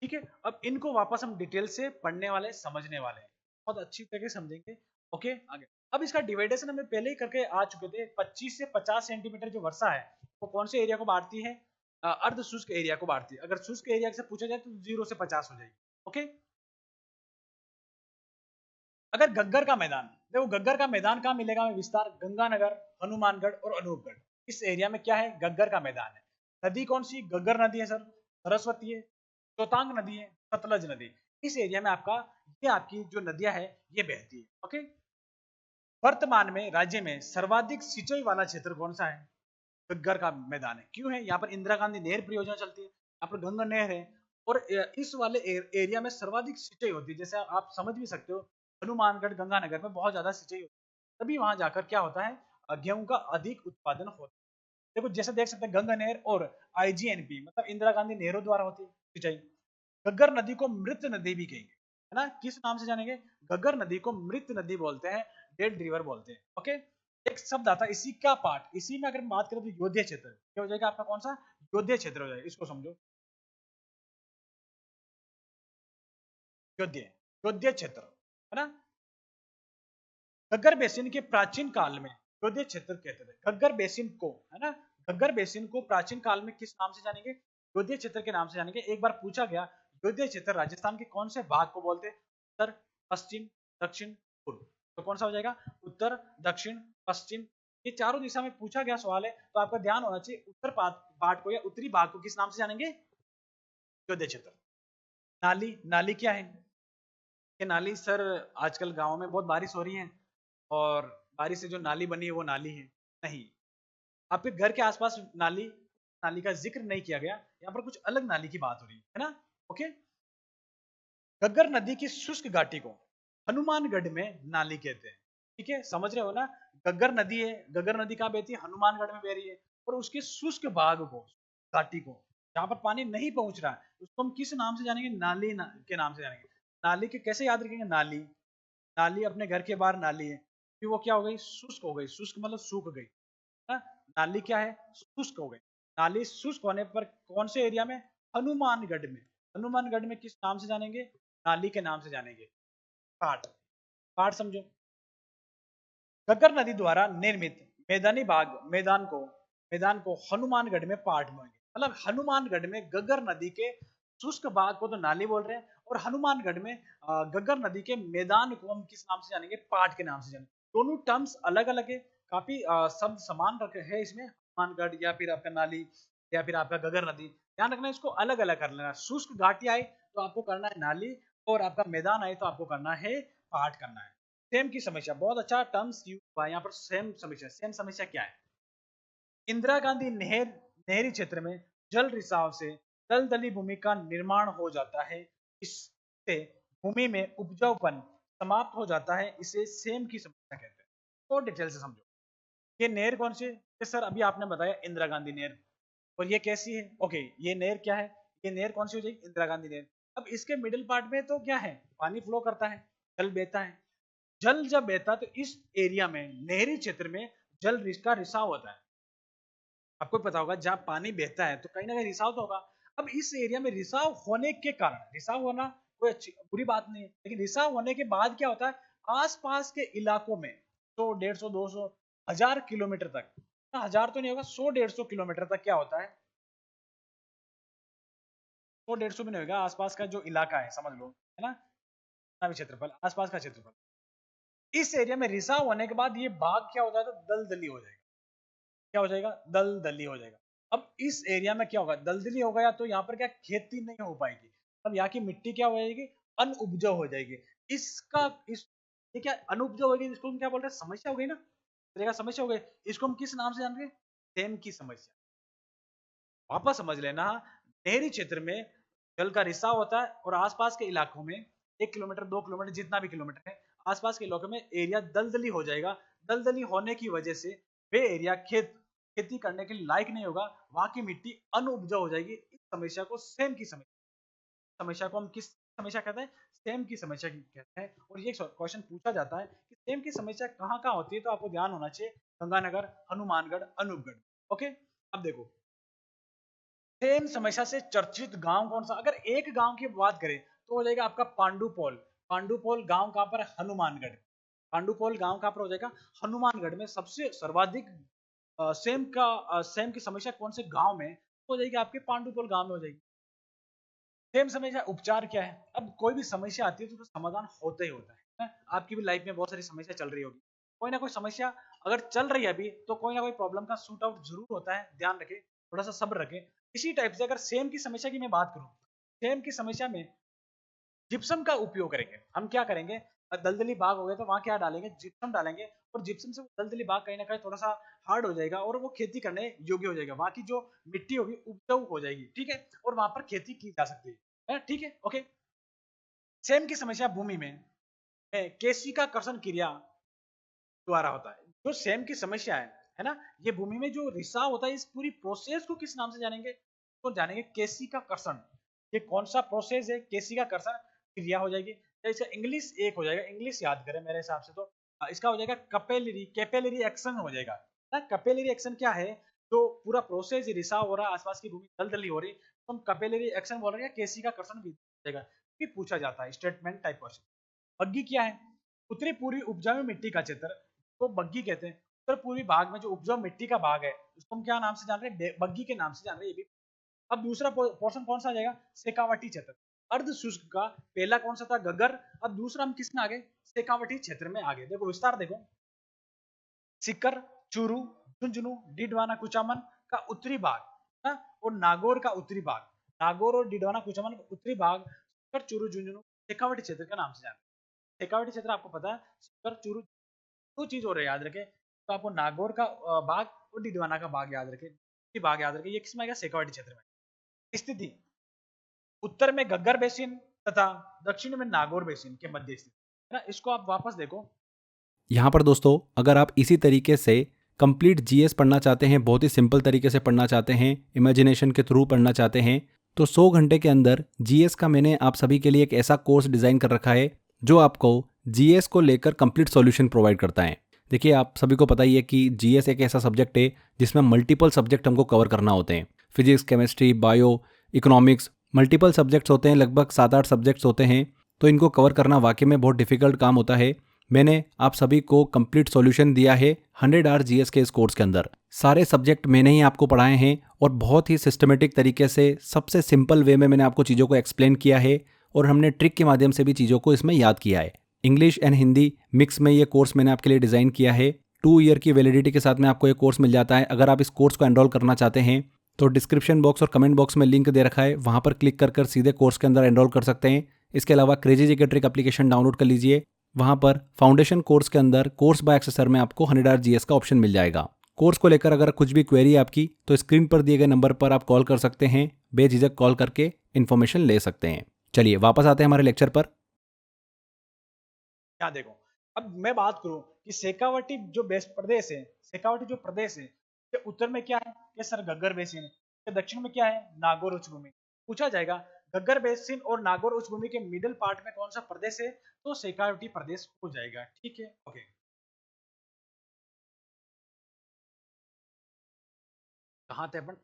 ठीक है, अब इनको वापस हम डिटेल से पढ़ने वाले, समझने वाले हैं, बहुत अच्छी तरीके से समझेंगे। ओके, आगे। अब इसका डिवाइडेशन हमें पहले ही करके आ चुके थे। 25 से 50 सेंटीमीटर जो वर्षा है वो कौन से एरिया को बांटती है? अर्ध शुष्क एरिया को बांटती है। अगर शुष्क एरिया से पूछा जाए तो 0 से 50 हो जाएगी। ओके, अगर गग्गर का मैदान, देखो गग्गर का मैदान कहाँ मिलेगा हमें? विस्तार गंगानगर, हनुमानगढ़ और अनूपगढ़, इस एरिया में क्या है? गग्गर का मैदान है। नदी कौन सी? गग्गर नदी है सर, सरस्वती है, चौतांग नदी है, सतलज नदी। इस एरिया में आपका, ये आपकी जो नदियां है ये बहती है। ओके, वर्तमान में राज्य में सर्वाधिक सिंचाई वाला क्षेत्र कौन सा है? गग्गर का मैदान है। क्यों है? यहाँ पर इंदिरा गांधी नहर परियोजना चलती है, यहाँ पर गंगा नहर है, और इस वाले एरिया में सर्वाधिक सिंचाई होती है। जैसे आप समझ भी सकते हो, हनुमानगढ़ गंगानगर में बहुत ज्यादा सिंचाई होती है, तभी वहां जाकर क्या होता है? गेहूं का अधिक उत्पादन होता है। देखो जैसे देख सकते हैं, गंगा नहर और आईजीएनपी मतलब इंदिरा गांधी नहरों द्वारा होती है सिंचाई। गग्गर नदी को मृत नदी भी कहेंगे, है ना। किस नाम से जानेंगे? गग्गर नदी को मृत नदी बोलते हैं, डेड रिवर बोलते हैं। ओके, एक शब्द आता है इसी का पार्ट, इसी में अगर बात करें तो योध्य क्षेत्र क्या हो जाएगा आपका? कौन सा? योध्य क्षेत्र हो जाएगा। इसको समझो, योध्य, योध्य क्षेत्र, है ना। गग्गर बेसिन के प्राचीन काल में योध्य क्षेत्र कहते थे। गग्गर बेसिन को, है ना, गग्गर बेसिन को प्राचीन काल में किस नाम से जानेंगे? योध्य क्षेत्र के नाम से जानेंगे। एक बार पूछा गया, योध्य क्षेत्र राजस्थान के कौन से भाग को बोलते हैं? उत्तर, पश्चिम, दक्षिण, पूर्व। तो कौन सा हो जाएगा? उत्तर, दक्षिण, पश्चिम। ये चारों दिशा में पूछा गया सवाल है, तो आपका ध्यान होना चाहिए उत्तर पार्ट को या उत्तरी भाग को किस नाम से जानेंगे? योध्य क्षेत्र। नाली, नाली क्या है? कि नाली सर, आजकल गाँव में बहुत बारिश हो रही है, और बारिश से जो नाली बनी है वो नाली है? नहीं, आपके घर के आसपास नाली, नाली का जिक्र नहीं किया गया, यहाँ पर कुछ अलग नाली की बात हो रही है ना। ओके, गग्गर नदी की शुष्क घाटी को हनुमानगढ़ में नाली कहते हैं। ठीक है, समझ रहे हो ना। गग्गर नदी है, गग्गर नदी कहाँ बहती है? हनुमानगढ़ में बह रही है, और उसके शुष्क भाग को, घाटी को, जहां पर पानी नहीं पहुंच रहा है, उसको हम किस नाम से जानेंगे? नाली के नाम से जानेंगे। नाली के कैसे याद रखेंगे? नाली, नाली अपने घर के बाहर नाली है, कि वो क्या हो गई, शुष्क हो गई। शुष्क मतलब सूख गई ना। नाली क्या है, शुष्क हो गई। नाली शुष्क होने पर कौन से एरिया में, हनुमानगढ़ में। हनुमानगढ़ में किस नाम से जानेंगे, नाली के नाम से जानेंगे, पाट। पाट समझो। घग्गर नदी द्वारा निर्मित मैदानी भाग मैदान को हनुमानगढ़ में पाट बोलेंगे। मतलब हनुमानगढ़ में घग्गर नदी के शुष्क भाग को तो नाली बोल रहे हैं, और हनुमानगढ़ में घग्गर नदी के मैदान को हम किस नाम से जानेंगे, पाट के नाम से जानेंगे। दोनों टर्म्स अलग अलग है, काफी शब्द समान रखे है इसमें, हनुमानगढ़ या फिर आपका नाली या फिर आपका घग्गर नदी। ध्यान रखना इसको अलग अलग कर लेना। शुष्क घाटी आए तो आपको करना है नाली, और आपका मैदान आए तो आपको करना है पाट करना है। सेम की समस्या, बहुत अच्छा टर्म्स यूज हुआ है यहाँ पर। सेम समस्या, सेम समस्या क्या है, इंदिरा गांधी नहरी क्षेत्र में जल रिसाव से दलदली भूमि का निर्माण हो जाता है। इससे भूमि में उपजाऊपन समाप्त हो जाता है। इसे सेम की समस्या कहते हैं। तो डिटेल से समझो। ये नहर कौन सी है सर, अभी आपने बताया इंदिरा गांधी नहर, और ये कैसी है, ओके ये नहर क्या है, ये नहर कौन सी हो जाएगी, इंदिरा गांधी नहर। अब इसके मिडिल पार्ट में तो क्या है, पानी फ्लो करता है, जल बहता है। जल जब बहता है तो इस एरिया में, नहरी क्षेत्र में जल का रिसाव होता है। आपको पता होगा जहां पानी बहता है तो कहीं ना कहीं रिसाव तो होगा। अब इस एरिया में रिसाव होने के कारण, रिसाव होना कोई अच्छी बुरी बात नहीं है, लेकिन रिसाव होने के बाद क्या होता है, आसपास के इलाकों में 100, 150, 200, 1000 किलोमीटर तक, हजार तो नहीं होगा, 100, 150 किलोमीटर तक क्या होता है, 100, 150 भी नहीं होगा, आसपास का जो इलाका है समझ लो, है ना, इतना भी क्षेत्रफल, आसपास का क्षेत्रफल, इस एरिया में रिसाव होने के बाद ये भाग क्या हो जाएगा, दलदली हो जाएगा। क्या हो जाएगा, दलदली हो जाएगा। अब इस एरिया में क्या होगा, दलदली हो गया तो यहाँ पर क्या खेती नहीं हो पाएगी। अब यहाँ की मिट्टी क्या हो जाएगी, अनउपजाऊ हो जाएगी। इसका इस ये क्या अनउपजाऊ होगी, इसको हम क्या बोल रहे हैं, समस्या हो गई ना, देखा समस्या हो गई। इसको हम किस नाम से जान रहे हैं, सेम की समस्या। वापस समझ लेना, नहरी क्षेत्र में जल का रिसाव होता है, और आसपास के इलाकों में 1 किलोमीटर 2 किलोमीटर जितना भी किलोमीटर है, आसपास के इलाकों में एरिया दलदली हो जाएगा। दलदली होने की वजह से वे एरिया खेती करने के लायक नहीं होगा, वहां की मिट्टी अनउपजाऊ हो जाएगी। इस समस्या को सेम की समस्या को हम किस समस्या कहते हैं, सेम की समस्या कहते हैं। और ये क्वेश्चन पूछा जाता है कि सेम की समस्या कहाँ कहाँ होती है, तो आपको ध्यान होना चाहिए गंगानगर, हनुमानगढ़, अनूपगढ़। ओके, अब देखो सेम समस्या से चर्चित गांव कौन सा, अगर एक गांव की बात करें तो हो जाएगा आपका पांडुपोल। पांडुपोल गांव कहां पर है, हनुमानगढ़। पांडुपोल गांव कहां पर हो जाएगा, हनुमानगढ़ में। सबसे सर्वाधिक सेम की समस्या कौन से गांव में हो जाएगी, आपके पांडुपोल गांव में हो जाएगी। सेम समस्या उपचार क्या है, अब कोई भी समस्या आती है तो उसका समाधान होता ही होता है। आपकी भी लाइफ में बहुत सारी समस्या चल रही होगी, कोई ना कोई समस्या अगर चल रही है अभी तो कोई ना कोई प्रॉब्लम का सूट आउट जरूर होता है, ध्यान रखें, थोड़ा सा सब्र रखें। इसी टाइप से अगर सेम की समस्या की मैं बात करूं, सेम की समस्या में जिप्सम का उपयोग करेंगे। हम क्या करेंगे, दलदली बाग हो गया तो वहां क्या डालेंगे, जिप्सम डालेंगे, और जिप्सम से दलदली बाग कहीं ना कहीं थोड़ा सा हार्ड हो जाएगा, और वो खेती करने योग्य हो जाएगा, वहां की जो मिट्टी होगी उपजाऊ हो जाएगी, ठीक है, और वहां पर खेती की जा सकती है, ठीक है, ओके। सेम की समस्या भूमि में केशिका कर्षण क्रिया द्वारा होता है। जो सेम की समस्या है ना, ये भूमि में जो रिसाव होता है, इस पूरी प्रोसेस को किस नाम से जानेंगे, तो जानेंगे केशिका कर्षण। ये कौन सा प्रोसेस है, केशिका कर्षण क्रिया हो जाएगी। तो इसका इंग्लिश एक हो जाएगा, इंग्लिश याद करें मेरे हिसाब से तो इसका हो जाएगा कैपेलरी एक्शन हो जाएगा ना। कैपेलरी एक्शन क्या है, जो पूरा प्रोसेस रिसाव हो रहा है, आसपास की भूमि दलदली हो रही, तो हम कैपेलरी एक्शन बोल रहे हैं, केशिका कर्षण भी हो जाएगा। पूछा जाता है स्टेटमेंट टाइप क्वेश्चन। बग्गी क्या है, उत्तरी पूर्वी उपजाऊ मिट्टी का क्षेत्र को बग्गी कहते हैं। उत्तर पूर्वी भाग में जो उपजाऊ मिट्टी का भाग है उसको हम क्या नाम से जान रहे हैं, बग्गी के नाम से जान रहे हैं, ये भी। अब दूसरा पोर्शन कौन सा आ जाएगा, शेखावटी क्षेत्र। अर्ध शुष्क का पहला कौन सा था, गगर। अब दूसरा हम किस में आ गए, शेखावटी क्षेत्र में आ गए। देखो विस्तार देखो, सिक्कर, चूरू, झुंझुनू, डिडवाना, कुचामन का उत्तरी भाग, है? और नागौर का उत्तरी भाग। नागौर और डिडवाना कुचामन का उत्तरी भाग सिक्कर, चूरू, झुंझुनू शेखावटी क्षेत्र का नाम से जान। शेखावटी क्षेत्र आपको पता है, सिक्कर, चूरू, दो चीज और याद रखें, तो आपको नागौर का भाग और डिडवाना का भाग याद रखें, भाग याद रखें। ये किसमें आएगा, शेखावटी क्षेत्र में। स्थिति उत्तर में घग्गर बेसिन तथा दक्षिण में नागौर बेसिन के मध्य स्थित है ना। इसको आप वापस देखो,
यहाँ पर दोस्तों अगर आप इसी तरीके से कंप्लीट जीएस पढ़ना चाहते हैं, बहुत ही सिंपल तरीके से पढ़ना चाहते हैं, इमेजिनेशन के थ्रू पढ़ना चाहते हैं, तो 100 घंटे के अंदर जीएस का मैंने आप सभी के लिए एक ऐसा कोर्स डिज़ाइन कर रखा है जो आपको जीएस को लेकर कंप्लीट सॉल्यूशन प्रोवाइड करता है। देखिए, आप सभी को पता ही है कि जीएस एक ऐसा सब्जेक्ट है जिसमें मल्टीपल सब्जेक्ट हमको कवर करना होते हैं। Physics, chemistry, bio, economics, multiple subjects होते हैं, लगभग 7-8 सब्जेक्ट्स होते हैं। तो इनको कवर करना वाकई में बहुत डिफिकल्ट काम होता है। मैंने आप सभी को कंप्लीट सॉल्यूशन दिया है 100 आवर जीएस के इस कोर्स के अंदर। सारे सब्जेक्ट मैंने ही आपको पढ़ाए हैं और बहुत ही सिस्टमेटिक तरीके से सबसे सिंपल वे में मैंने आपको चीज़ों को एक्सप्लेन किया है और हमने ट्रिक के माध्यम से भी चीज़ों को इसमें याद किया है। इंग्लिश एंड हिंदी मिक्स में ये कोर्स मैंने आपके लिए डिज़ाइन किया है। 2 ईयर की वैलिडिटी के साथ में आपको ये कोर्स मिल जाता है। अगर आप इस कोर्स को एनरोल करना चाहते हैं तो डिस्क्रिप्शन बॉक्स और कमेंट बॉक्स में लिंक दे रखा है, वहाँ पर क्लिक कर सीधे कोर्स के अंदर एनरोल कर सकते हैं। इसके अलावा क्रेजी जी के ट्रिक एप्लीकेशन डाउनलोड कर लीजिए। वहाँ पर फाउंडेशन कोर्स के अंदर कोर्स बाय एक्सेसर में आपको 100 आवर जीएस का ऑप्शन मिल जाएगा। कोर्स को लेकर अगर कुछ भी क्वेरी है आपकी तो स्क्रीन पर दिए गए नंबर पर आप कॉल कर सकते हैं। बेझिझक कॉल करके इन्फॉर्मेशन ले सकते हैं। चलिए वापस आते हैं हमारे लेक्चर पर।
क्या देखो, अब मैं बात करूं कि शेखावटी जो बेस्ट प्रदेश है, शेखावटी जो प्रदेश है, के उत्तर में क्या है? ये सर घग्गर बेसिन है। के दक्षिण में क्या है? नागौर उच्च भूमि। पूछा जाएगा घग्गर बेसिन और नागौर उच्च भूमि के मिडिल पार्ट में कौन सा प्रदेश है? तो शेखावटी प्रदेश हो जाएगा। ठीक है, ओके। कहाँ थे अपन?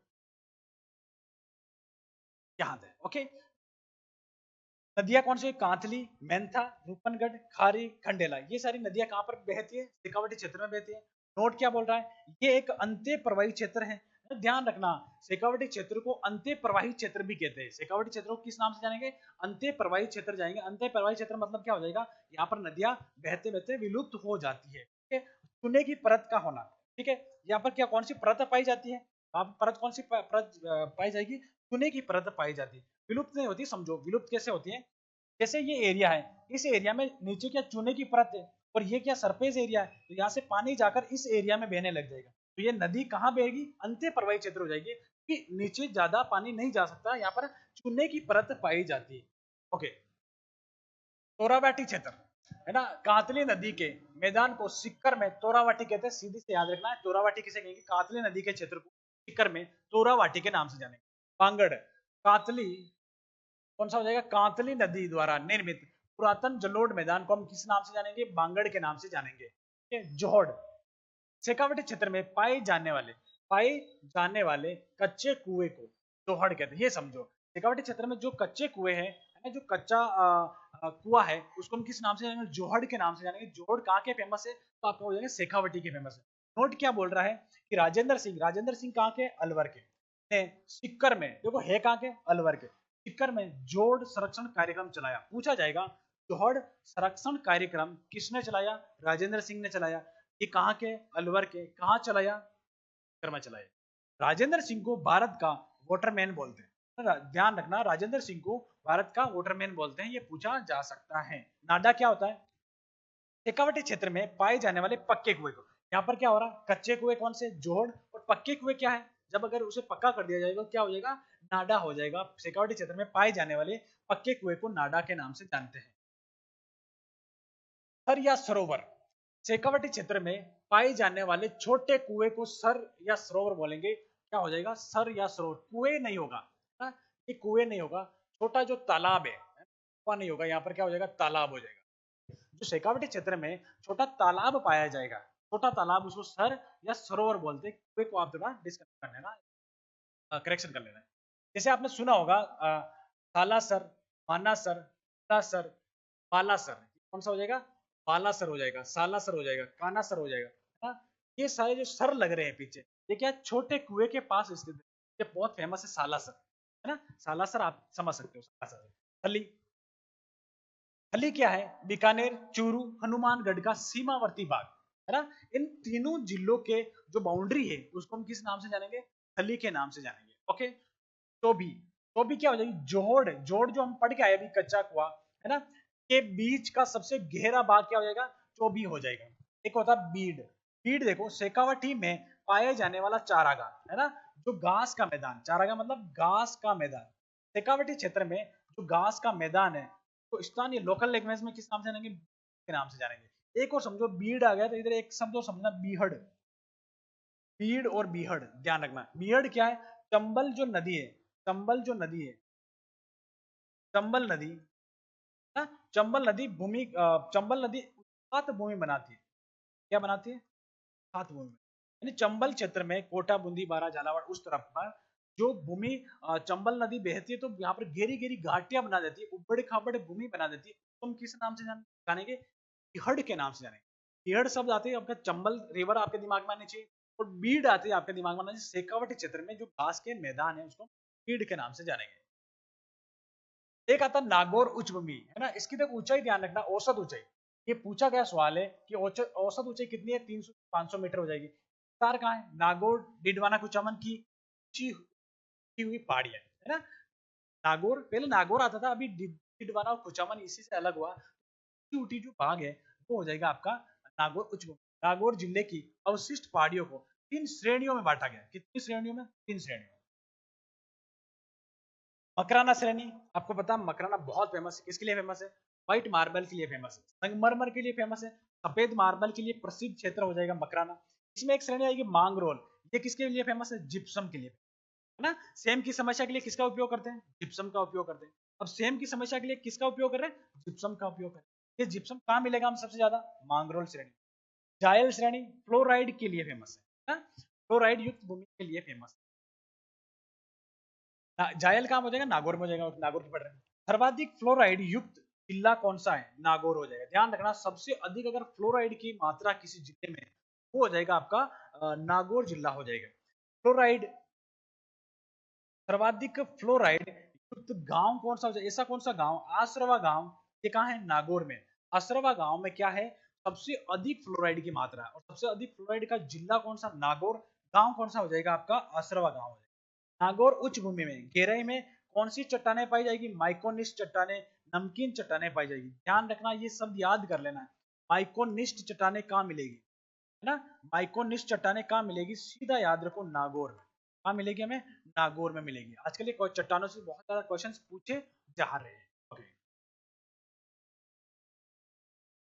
यहाँ थे, ओके। नदियां कौन सी? कांतली, मेंथा, रूपनगढ़, खारी, खंडेला। ये सारी नदियां कहां पर बहती है? शेखावटी क्षेत्र में बहती है। नोट क्या बोल रहा है? ये एक अंत्य प्रवाही क्षेत्र है। ध्यान रखना, शेखावटी क्षेत्र को अंत्य प्रवाही क्षेत्र भी कहते हैं। शेखावटी क्षेत्र को किस नाम से जानेंगे? अंत्य प्रवाही क्षेत्र जाएंगे। अंत्य प्रवाही क्षेत्र मतलब क्या हो जाएगा? यहाँ पर नदियां बहते बहते विलुप्त हो जाती है। ठीक है, चूने की परत का होना। ठीक है, यहाँ पर क्या कौन सी परत पाई जाती है? परत कौन सी परत पाई जाएगी? चूने की परत पाई जाती है। विलुप्त नहीं होती, समझो विलुप्त कैसे होती है। जैसे ये एरिया है, इस एरिया में नीचे क्या चूने की परत है और ये क्या सरफेस एरिया है, तो यहाँ से पानी जाकर इस एरिया में बहने लग जाएगा। तो ये नदी कहाँ बहेगी? अंत्य प्रवाही क्षेत्र हो जाएगी कि नीचे ज्यादा पानी नहीं जा सकता, यहाँ पर चूने की परत पाई जाती है। ओके, तोरावाटी क्षेत्र है ना, कांतली नदी के मैदान को सिक्कर में तोरावाटी कहते हैं। सीधी से याद रखना है, तोरावाटी किसे कहेंगे? कांतली नदी के क्षेत्र को सिक्कर में तोरावाटी के नाम से जानेंगे। बांगड़, कांतली कौन सा हो जाएगा? कांतली नदी द्वारा निर्मित पुरातन जलोढ़ मैदान को हम किस नाम से जानेंगे? बांगड़ के नाम से जानेंगे। जोहड़, शेखावटी क्षेत्र में पाए जाने वाले कच्चे कुएं को जोहड़ कहते हैं। ये समझो, शेखावटी क्षेत्र में जो कच्चे कुएं हैं, जो कच्चा कुआ है, उसको हम किस नाम से जानेंगे? जोहड़ के नाम से जानेंगे। जोहड़ कहाँ के फेमस है? तो आपको हो जाएंगे शेखावटी के फेमस है। नोट क्या बोल रहा है कि राजेंद्र सिंह कहाँ के? अलवर के। सिक्कर में देखो है कहाँ के? अलवर के। सिक्कर में जोड़ संरक्षण कार्यक्रम चलाया। पूछा जाएगा जोहड़ संरक्षण कार्यक्रम किसने चलाया? राजेंद्र सिंह ने चलाया। ये कहाँ के? अलवर के। कहाँ चलाया? कर्मा चलाया। राजेंद्र सिंह को भारत का वाटरमैन बोलते हैं। ध्यान रखना, राजेंद्र सिंह को भारत का वाटरमैन बोलते हैं। ये पूछा जा सकता है। नाडा क्या होता है? शेखावटी क्षेत्र में पाए जाने वाले पक्के कुएं को। यहाँ पर क्या हो रहा है? कच्चे कुएं कौन से? जोड़। और पक्के कुएं क्या है? जब अगर उसे पक्का कर दिया जाएगा क्या हो जाएगा? नाडा हो जाएगा। शेखावटी क्षेत्र में पाए जाने वाले पक्के कुएं को नाडा के नाम से जानते हैं। सर या सरोवर, शेखावटी क्षेत्र में पाए जाने वाले छोटे कुएं को सर या सरोवर बोलेंगे। क्या हो जाएगा? सर या सरोवर। कुएं नहीं होगा, ये कुएं नहीं होगा। छोटा जो तालाब है, कुआं नहीं होगा, यहाँ पर क्या हो जाएगा? तालाब हो जाएगा। जो शेखावटी क्षेत्र में छोटा तालाब पाया जाएगा, छोटा तालाब, उसको सर या सरोवर बोलते हैं। कुएं को आप थोड़ा डिस्कस कर लेना, करेक्शन कर लेना। जैसे आपने सुना होगा सालासर, मानासर, सर, बालासर। कौन सा हो जाएगा? बालासर हो जाएगा, सालासर हो जाएगा, कानासर हो जाएगा, है ना। ये सारे जो सर लग रहे हैं पीछे, ये क्या? छोटे कुएं के पास स्थित है। ये बहुत फेमस है सालासर, है ना। सालासर आप समझ सकते हो। सालासर। थली, थली क्या है? बीकानेर, चूरू, हनुमानगढ़ का सीमावर्ती भाग, है ना। इन तीनों जिलों के जो बाउंड्री है उसको हम किस नाम से जानेंगे? थली के नाम से जानेंगे। ओके। टोबी, टोबी क्या हो जाएगी? जोड़, जोड़ जो हम पढ़ के आए अभी, कच्चा कुआ, है ना, के बीच का सबसे गहरा भाग क्या हो जाएगा? चोबी हो जाएगा। एक होता है बीड। बीड देखो, शेखावटी में पाए जाने वाला चारागाह, है ना, जो घास का मैदान। चारागाह मतलब घास का मैदान। शेखावटी क्षेत्र में जो घास का मैदान है, तो स्थानीय लोकल लैंग्वेज में किस नाम से जानेंगे? के नाम से जानेंगे। एक और समझो, बीड आ गया तो इधर एक शब्द समझना, बीहड़। बीड़ और बीहड़ ध्यान रखना। बीहड़ क्या है? चंबल जो नदी है, चंबल जो नदी है, चंबल नदी, ना, चंबल नदी भूमि, चंबल नदी उत्पात भूमि बनाती है। क्या बनाती है? खात भूमि। यानी चंबल क्षेत्र में कोटा, बूंदी, बारा, झालावाड़ उस तरफ पर जो भूमि चंबल नदी बहती है तो यहाँ पर घेरी घेरी घाटियां बना देती है, उबड़ खाबड़ भूमि बना देती है। तुम किस नाम से जानेंगे? तिहड़ के नाम से जानेंगे। तिहड़ शब्द आते हैं आपका, चंबल रिवर आपके दिमाग में आनी चाहिए, और बीड आती है आपके दिमाग में आना चाहिए। शेखावटी क्षेत्र में जो घास के मैदान है उसको बीड के नाम से जानेंगे। एक आता नागौर उच्च भूमि, है ना, इसकी तक ऊंचाई ध्यान रखना, औसत ऊंचाई। ये पूछा गया सवाल है कि औसत ऊंचाई कितनी है? 300 500 मीटर हो जाएगी। तार कहाँ है? नागौर डिडवाना कुचामन की ऊंची हुई पहाड़ियां, है ना। नागौर, पहले नागौर आता था, अभी डिडवाना और कुचामन इसी से अलग हुआ। ऊंची ऊंची जो भाग है वो हो जाएगा आपका नागौर उच्च भूमि। नागौर जिले की अवशिष्ट पहाड़ियों को 3 श्रेणियों में बांटा गया। कितनी श्रेणियों में? 3 श्रेणियों। मकराना श्रेणी, आपको पता है मकराना बहुत फेमस है। किसके लिए फेमस है? व्हाइट मार्बल के लिए फेमस है, संगमरमर के लिए फेमस है, सफेद मार्बल के लिए प्रसिद्ध क्षेत्र हो जाएगा मकराना। इसमें एक श्रेणी आएगी मांगरोल, ये किसके लिए फेमस है? जिप्सम के लिए, है ना। सेम की समस्या के लिए किसका उपयोग करते हैं? जिप्सम का उपयोग करते हैं। अब सेम की समस्या के लिए किसका उपयोग कर रहे हैं? जिप्सम का उपयोग कर रहे हैं। ये जिप्सम कहाँ मिलेगा हम सबसे ज्यादा? मांगरोल श्रेणी। जायल श्रेणी फ्लोराइड के लिए फेमस है ना? फ्लोराइड युक्त भूमि के लिए फेमस है। जायल काम हो जाएगा, नागौर में हो जाएगा, नागौर की पढ़ रहे हैं। सर्वाधिक फ्लोराइड युक्त जिला कौन सा है? नागौर हो जाएगा। ध्यान रखना, सबसे अधिक अगर फ्लोराइड की मात्रा किसी जिले में, वो हो जाएगा आपका नागौर जिला हो जाएगा। फ्लोराइड, सर्वाधिक फ्लोराइड युक्त गांव कौन सा हो जाएगा? ऐसा कौन सा गांव? आसरवा गांव। ये कहाँ है? नागौर में। आसरवा गांव में क्या है? सबसे अधिक फ्लोराइड की मात्रा है। और सबसे अधिक फ्लोराइड का जिला कौन सा? नागौर। गांव कौन सा हो जाएगा आपका? आसरवा गांव हो जाएगा। नागौर उच्च भूमि में गहराई में कौन सी चट्टानें पाई जाएगी? माइकोनिस्ट चट्टानें, नमकीन चट्टानें पाई जाएगी। ध्यान रखना, ये सब याद कर लेना है। माइकोनिस्ट चट्टानें कहाँ मिलेगी, है ना। माइकोनिस्ट चट्टानें कहाँ मिलेगी? सीधा याद रखो, नागौर में। कहाँ मिलेगी हमें? नागौर में मिलेगी। आजकल ये चट्टानों से बहुत ज्यादा क्वेश्चन पूछे जा रहे हैं। ओके।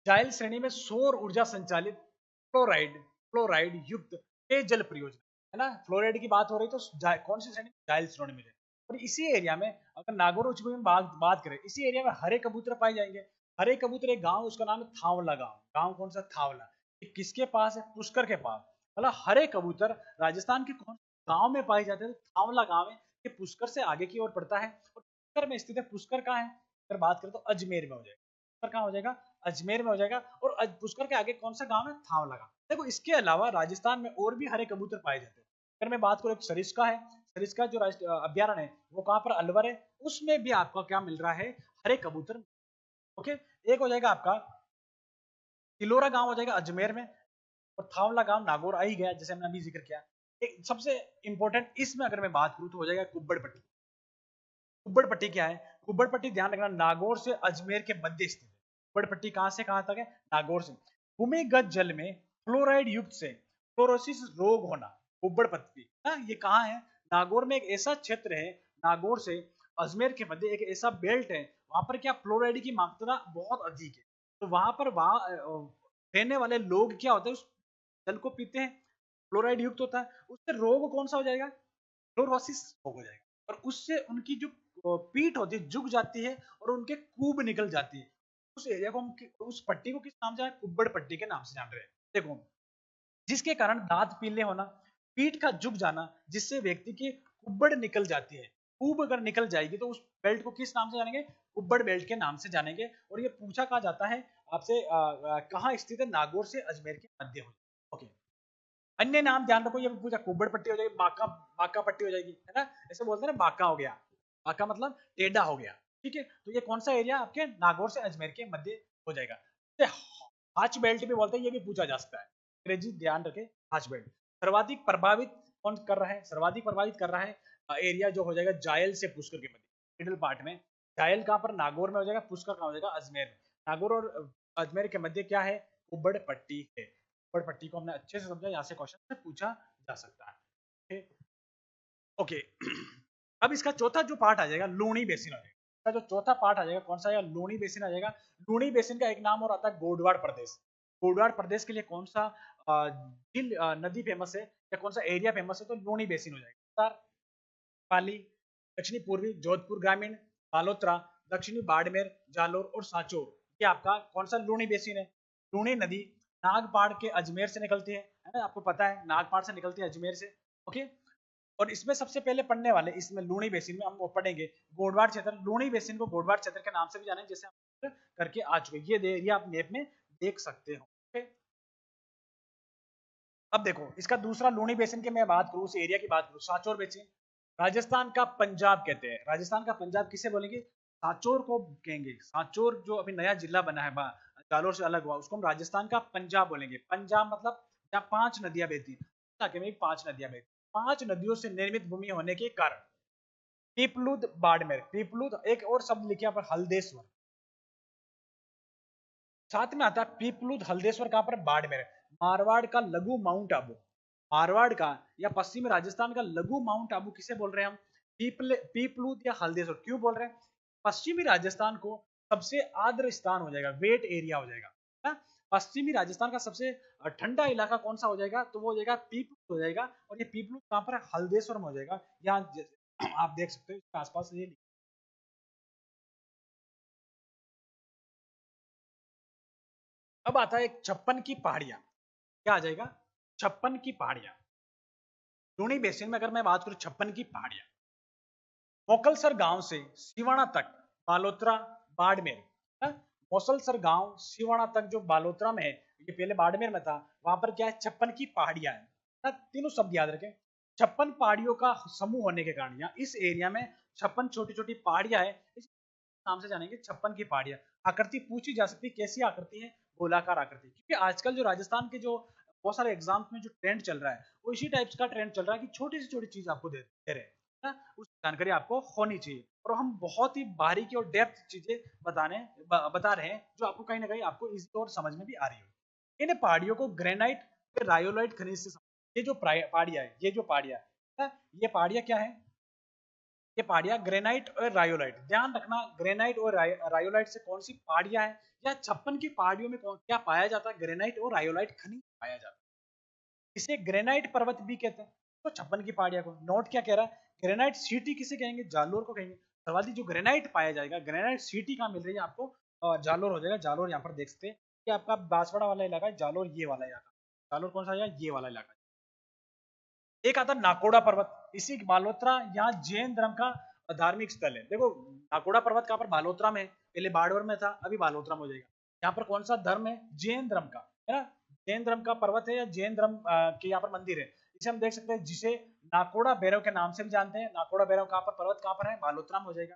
जायल श्रेणी में सौर ऊर्जा संचालित फ्लोराइड फ्लोराइड युक्त पेयजल परियोजना, है ना। फ्लोराइड की बात हो रही तो कौन सी श्रेणी? जायल श्रेणी में। और इसी एरिया में अगर नागौर उच्च भूमि में बात करें, इसी एरिया में हरे कबूतर पाए जाएंगे। हरे कबूतर एक गांव, उसका नाम है थावला गांव। गांव कौन सा? थावला। ये किसके पास है? पुष्कर के पास। मतलब हरे कबूतर राजस्थान के कौन गांव में पाए जाते हैं? तो थावला गांव है, ये पुष्कर से आगे की ओर पड़ता है और पुष्कर में स्थित है। पुष्कर कहाँ है? अगर बात करें तो अजमेर में हो जाएगा। पुष्कर कहाँ हो जाएगा? अजमेर में हो जाएगा। और पुष्कर के आगे कौन सा गांव है? थावला गांव। देखो, इसके अलावा राजस्थान में और भी हरे कबूतर पाए जाते हैं। अगर मैं बात करूं, सरिस्का है, सरिस्का जो राष्ट्रीय अभ्यारण्य है वो कहाँ पर? अलवर है। उसमें भी आपको क्या मिल रहा है? हरे कबूतर। ओके। एक हो जाएगा आपका तिलोरा गांव हो जाएगा अजमेर में, और थावला गांव नागौर आ ही गया, जैसे हमने अभी जिक्र किया। एक सबसे इंपॉर्टेंट इसमें अगर मैं बात करूं तो हो जाएगा कुब्बड़ पट्टी। कुब्बड़ पट्टी क्या है? कुब्बड़ पट्टी, ध्यान रखना, नागौर से अजमेर के मध्य स्थित है। कुब्बड़ पट्टी कहां से कहां तक है? नागौर से। भूमिगत जल में फ्लोराइड युक्त से फ्लोरोसिस रोग होना, कुब्बड़ पट्टी, हाँ, ये कहाँ है? नागौर में एक ऐसा क्षेत्र है, नागौर से अजमेर के मध्य एक ऐसा बेल्ट है, वहां पर क्या फ्लोराइड की मात्रा बहुत अधिक है। तो वहां पर रहने वाले लोग क्या होते हैं? उस जल को पीते हैं, फ्लोराइड युक्त होता है, उससे रोग कौन सा हो जाएगा? फ्लोरोसिस रोग हो जाएगा। और उससे उनकी जो पीठ होती है झुक जाती है और उनके कूब निकल जाती है। उस एरिया को हम उस पट्टी को किस नाम से जान? कुब्बड़ पट्टी के नाम से जान रहे हैं। देखो, जिसके कारण दांत पीले होना, पीठ का झुक जाना, जिससे व्यक्ति की कुब्बड़ निकल जाती है। कूब अगर निकल जाएगी तो उस बेल्ट को किस नाम से जानेंगे? कुब्बड़ बेल्ट के नाम से जानेंगे। और ये पूछा कहा जाता है आपसे, कहाँ स्थित है? नागौर से अजमेर के मध्य हो। ओके। अन्य नाम ध्यान रखो, ये पूछा, कुब्बड़ पट्टी हो जाएगी, बांका, बांका पट्टी हो जाएगी, है ना। ऐसे बोलते हैं ना, बांका हो गया, बांका मतलब टेढ़ा हो गया। ठीक है, तो ये कौन सा एरिया आपके? नागौर से अजमेर के मध्य हो जाएगा। हाच बेल्ट भी बोलते हैं, ये भी पूछा जा सकता है। अंग्रेजी ध्यान रखे, हाच बेल्ट। सर्वाधिक प्रभावित कौन कर रहा है? सर्वाधिक प्रभावित कर रहा है एरिया जो हो जाएगा जायल से पुष्कर के मध्य, मिडिल पार्ट में। जायल कहां पर? नागौर में हो जाएगा। पुष्कर कहां हो जाएगा? अजमेर में। नागौर और अजमेर के मध्य क्या है? कुब्बड़ पट्टी है। कुब्बड़ पट्टी को हमने अच्छे से समझा, यहाँ से क्वेश्चन पूछा जा सकता है। ओके। अब इसका चौथा जो पार्ट आ जाएगा, लूणी बेसिन आ जाएगा। इसका जो चौथा पार्ट आ जाएगा, कौन सा आएगा? लूणी बेसिन आ जाएगा। लूणी बेसिन का एक नाम और आता है गोडवाड़ प्रदेश। गोडवाड़ प्रदेश के लिए कौन सा नदी फेमस है या कौन सा एरिया फेमस है? तो लूणी बेसिन हो जाएगा। पाली, दक्षिणी पूर्वी जोधपुर ग्रामीण, बालोतरा, दक्षिणी बाड़मेर, जालोर और सांचौर, ये आपका कौन सा लूणी बेसिन है? लूणी नदी नागपाड़ के अजमेर से निकलती है ना, आपको पता है नागपाड़ से निकलती है अजमेर से। ओके, और इसमें सबसे पहले पढ़ने वाले, इसमें लूणी बेसिन में हम वो पढ़ेंगे गोडवार क्षेत्र। लूणी बेसिन को गोडवार क्षेत्र के नाम से भी जाने, जैसे हम करके आ चुके, ये आप मैप में देख सकते हो। ओके, अब देखो इसका दूसरा लूणी बेसिन की मैं बात करूं, उस एरिया की बात करूं, सांचौर बेसिन। राजस्थान का पंजाब कहते हैं, राजस्थान का पंजाब किसे बोलेंगे? सांचौर को कहेंगे। सांचौर जो अभी नया जिला बना है जालोर से अलग हुआ, उसको हम राजस्थान का पंजाब बोलेंगे। पंजाब मतलब जहाँ 5 नदियां बहती हैं, 5 नदियां बहती, 5 नदियों से निर्मित भूमि होने के कारण पीपलूद बाड़मेर, पीपलूद एक और शब्द लिखे यहाँ पर हल्देश्वर, साथ में आता है पीपलूद हल्देश्वर, कहां पर? बाड़मेर। मारवाड़ का लघु माउंट आबू, मारवाड़ का या पश्चिमी राजस्थान का लघु माउंट आबू किसे बोल रहे हैं हम? पीपलूद या हल्देश्वर। क्यों बोल रहे हैं? पश्चिमी राजस्थान को सबसे आर्द्र स्थान हो जाएगा, वेट एरिया हो जाएगा ना। पश्चिमी राजस्थान का सबसे ठंडा इलाका कौन सा हो जाएगा? तो वो हो जाएगा पीपलूद हो जाएगा। और ये पीपलूद कहां पर है? हल्देश्वर में हो जाएगा। यहाँ आप देख सकते हो इसके आसपास ये। अब आता है एक 56 की पहाड़ियां, क्या आ जाएगा? 56 की पहाड़ियां। लूणी बेसिन में अगर मैं बात करूं 56 की पहाड़ियां, मोकलसर गांव से सिवाना तक, बालोतरा, बाड़मेर, मोसलसर गांव सिवाना तक जो बालोतरा में है, ये पहले बाड़मेर में था, वहां पर क्या है? 56 की पहाड़ियां है। तीनों शब्द याद रखें। 56 पहाड़ियों का समूह होने के कारण यहाँ इस एरिया में 56 छोटी छोटी पहाड़ियां है, इस नाम से जानेंगे 56 की पहाड़ियां। आकृति पूछी जा सकती है, कैसी आकृति है? गोलाकार आकृति। क्योंकि आजकल जो राजस्थान के जो बहुत सारे एग्जाम्स में जो ट्रेंड चल रहा है, वो इसी टाइप्स का ट्रेंड चल रहा है कि छोटी से छोटी चीज आपको दे रहे हैं, उस जानकारी आपको होनी चाहिए। और हम बहुत ही बारीकी और डेप्थ चीजें बता रहे हैं, जो आपको कहीं ना कहीं आपको इजी और समझ में भी आ रही हो। इन पहाड़ियों को ग्रेनाइट, रायोलाइट खनिज से, ये जो पहाड़ियां है, ये जो पहाड़ियां है, ये पहाड़ियां क्या है? ये पहाड़ियां ग्रेनाइट और रायोलाइट। ध्यान रखना, ग्रेनाइट और रायोलाइट से कौन सी पहाड़ियां हैं, या 56 की पहाड़ियों में क्या पाया जाता है? ग्रेनाइट और रायोलाइट खनिज पाया जाता है। इसे ग्रेनाइट पर्वत भी कहते हैं। तो 56 की पहाड़ियां को नोट क्या कह रहा है? ग्रेनाइट सिटी किसे कहेंगे? जालोर को कहेंगे। सर्वाधिक जो ग्रेनाइट पाया जाएगा, ग्रेनाइट सिटी कहाँ मिल रही है आपको? जालोर हो जाएगा। जालोर यहाँ पर देख सकते हैं कि आपका बांसवाड़ा वाला इलाका है, जालोर ये वाला इलाका। जालोर कौन सा है? ये वाला इलाका। एक आता नाकोड़ा पर्वत, इसी बालोतरा, यहाँ जैन धर्म का धार्मिक स्थल है। देखो नाकोड़ा पर्वत कहाँ पर? बालोतरा में, पहले बाड़वर में था, अभी बालोतरा में हो जाएगा। यहाँ पर कौन सा धर्म है? जैन धर्म का, है ना। जैन धर्म का पर्वत है, या जैन धर्म के यहाँ पर मंदिर है। इसे हम देख सकते हैं, जिसे नाकोड़ा भैरव के नाम से भी जानते हैं। नाकोड़ा भैरव कहाँ पर? पर्वत कहाँ पर है? बालोतरा में हो जाएगा।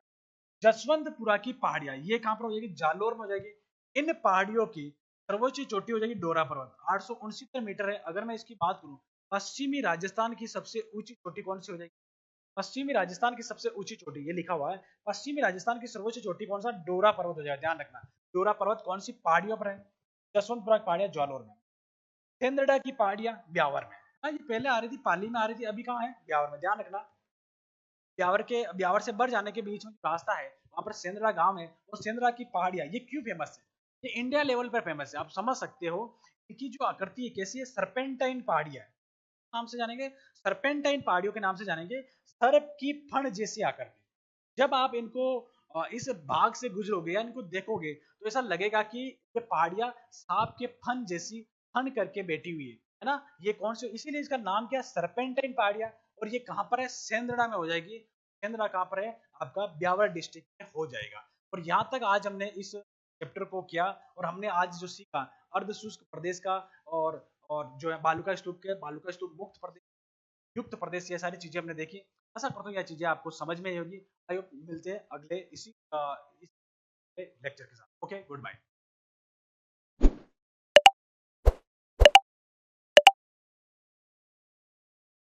जसवंतपुरा की पहाड़ियां, ये कहां पर हो जाएगी? जालोर में हो जाएगी। इन पहाड़ियों की सर्वोच्च चोटी हो जाएगी डोरा पर्वत, 869 मीटर है। अगर मैं इसकी बात करूं, पश्चिमी राजस्थान की सबसे ऊंची चोटी कौन सी हो जाएगी? पश्चिमी राजस्थान की सबसे ऊंची चोटी, ये लिखा हुआ है, पश्चिमी राजस्थान की सर्वोच्च चोटी कौन सा? डोरा पर्वत हो जाएगा। ध्यान रखना, डोरा पर्वत कौन सी पहाड़ियों पर है? जसवंतपुरा की पहाड़ियां जालोर में। सेंदड़ा की पहाड़ियां ब्यावर में। हाँ, ये पहले आ रही थी, पाली में आ रही थी, अभी कहाँ है? ब्यावर में। ध्यान रखना, ब्यावर से बर जाने के बीच में रास्ता है, वहां पर सेंद्रा गांव है। और सेंद्रा की पहाड़ियां ये क्यों फेमस है? ये इंडिया लेवल पर फेमस है। आप समझ सकते हो कि जो आकृति है कैसी है, सरपेंटाइन पहाड़ियां है, नाम से जानेंगे, सरपेंटाइन पहाड़ियों के नाम से जानेंगे। सर्प की फण जैसी आकृति। जब आप इनको इस भाग से गुजरोगे या इनको देखोगे, तो ऐसा लगेगा कि ये पहाड़ियां सांप के फन जैसी फन करके बैठी हुई है ना। ये कौन से, इसीलिए इसका नाम क्या है? सरपेंटाइन पहाड़ियां। और ये कहां पर है? सेंदड़ा में हो जाएगी। सेंदड़ा कहां पर है? आपका ब्यावर डिस्ट्रिक्ट में हो जाएगा। और यहां तक आज हमने इस चैप्टर को किया, और हमने आज जो सीखा अर्धशुष्क प्रदेश का, और जो है बालुका स्तूप के, बालुका स्तूप मुक्त प्रदेश, युक्त प्रदेश, ये सारी चीजें हमने देखी। आशा करता हूँ यह चीजें आपको समझ में आई होगी। मिलते हैं अगले इसी लेक्चर के साथ। Okay, good bye.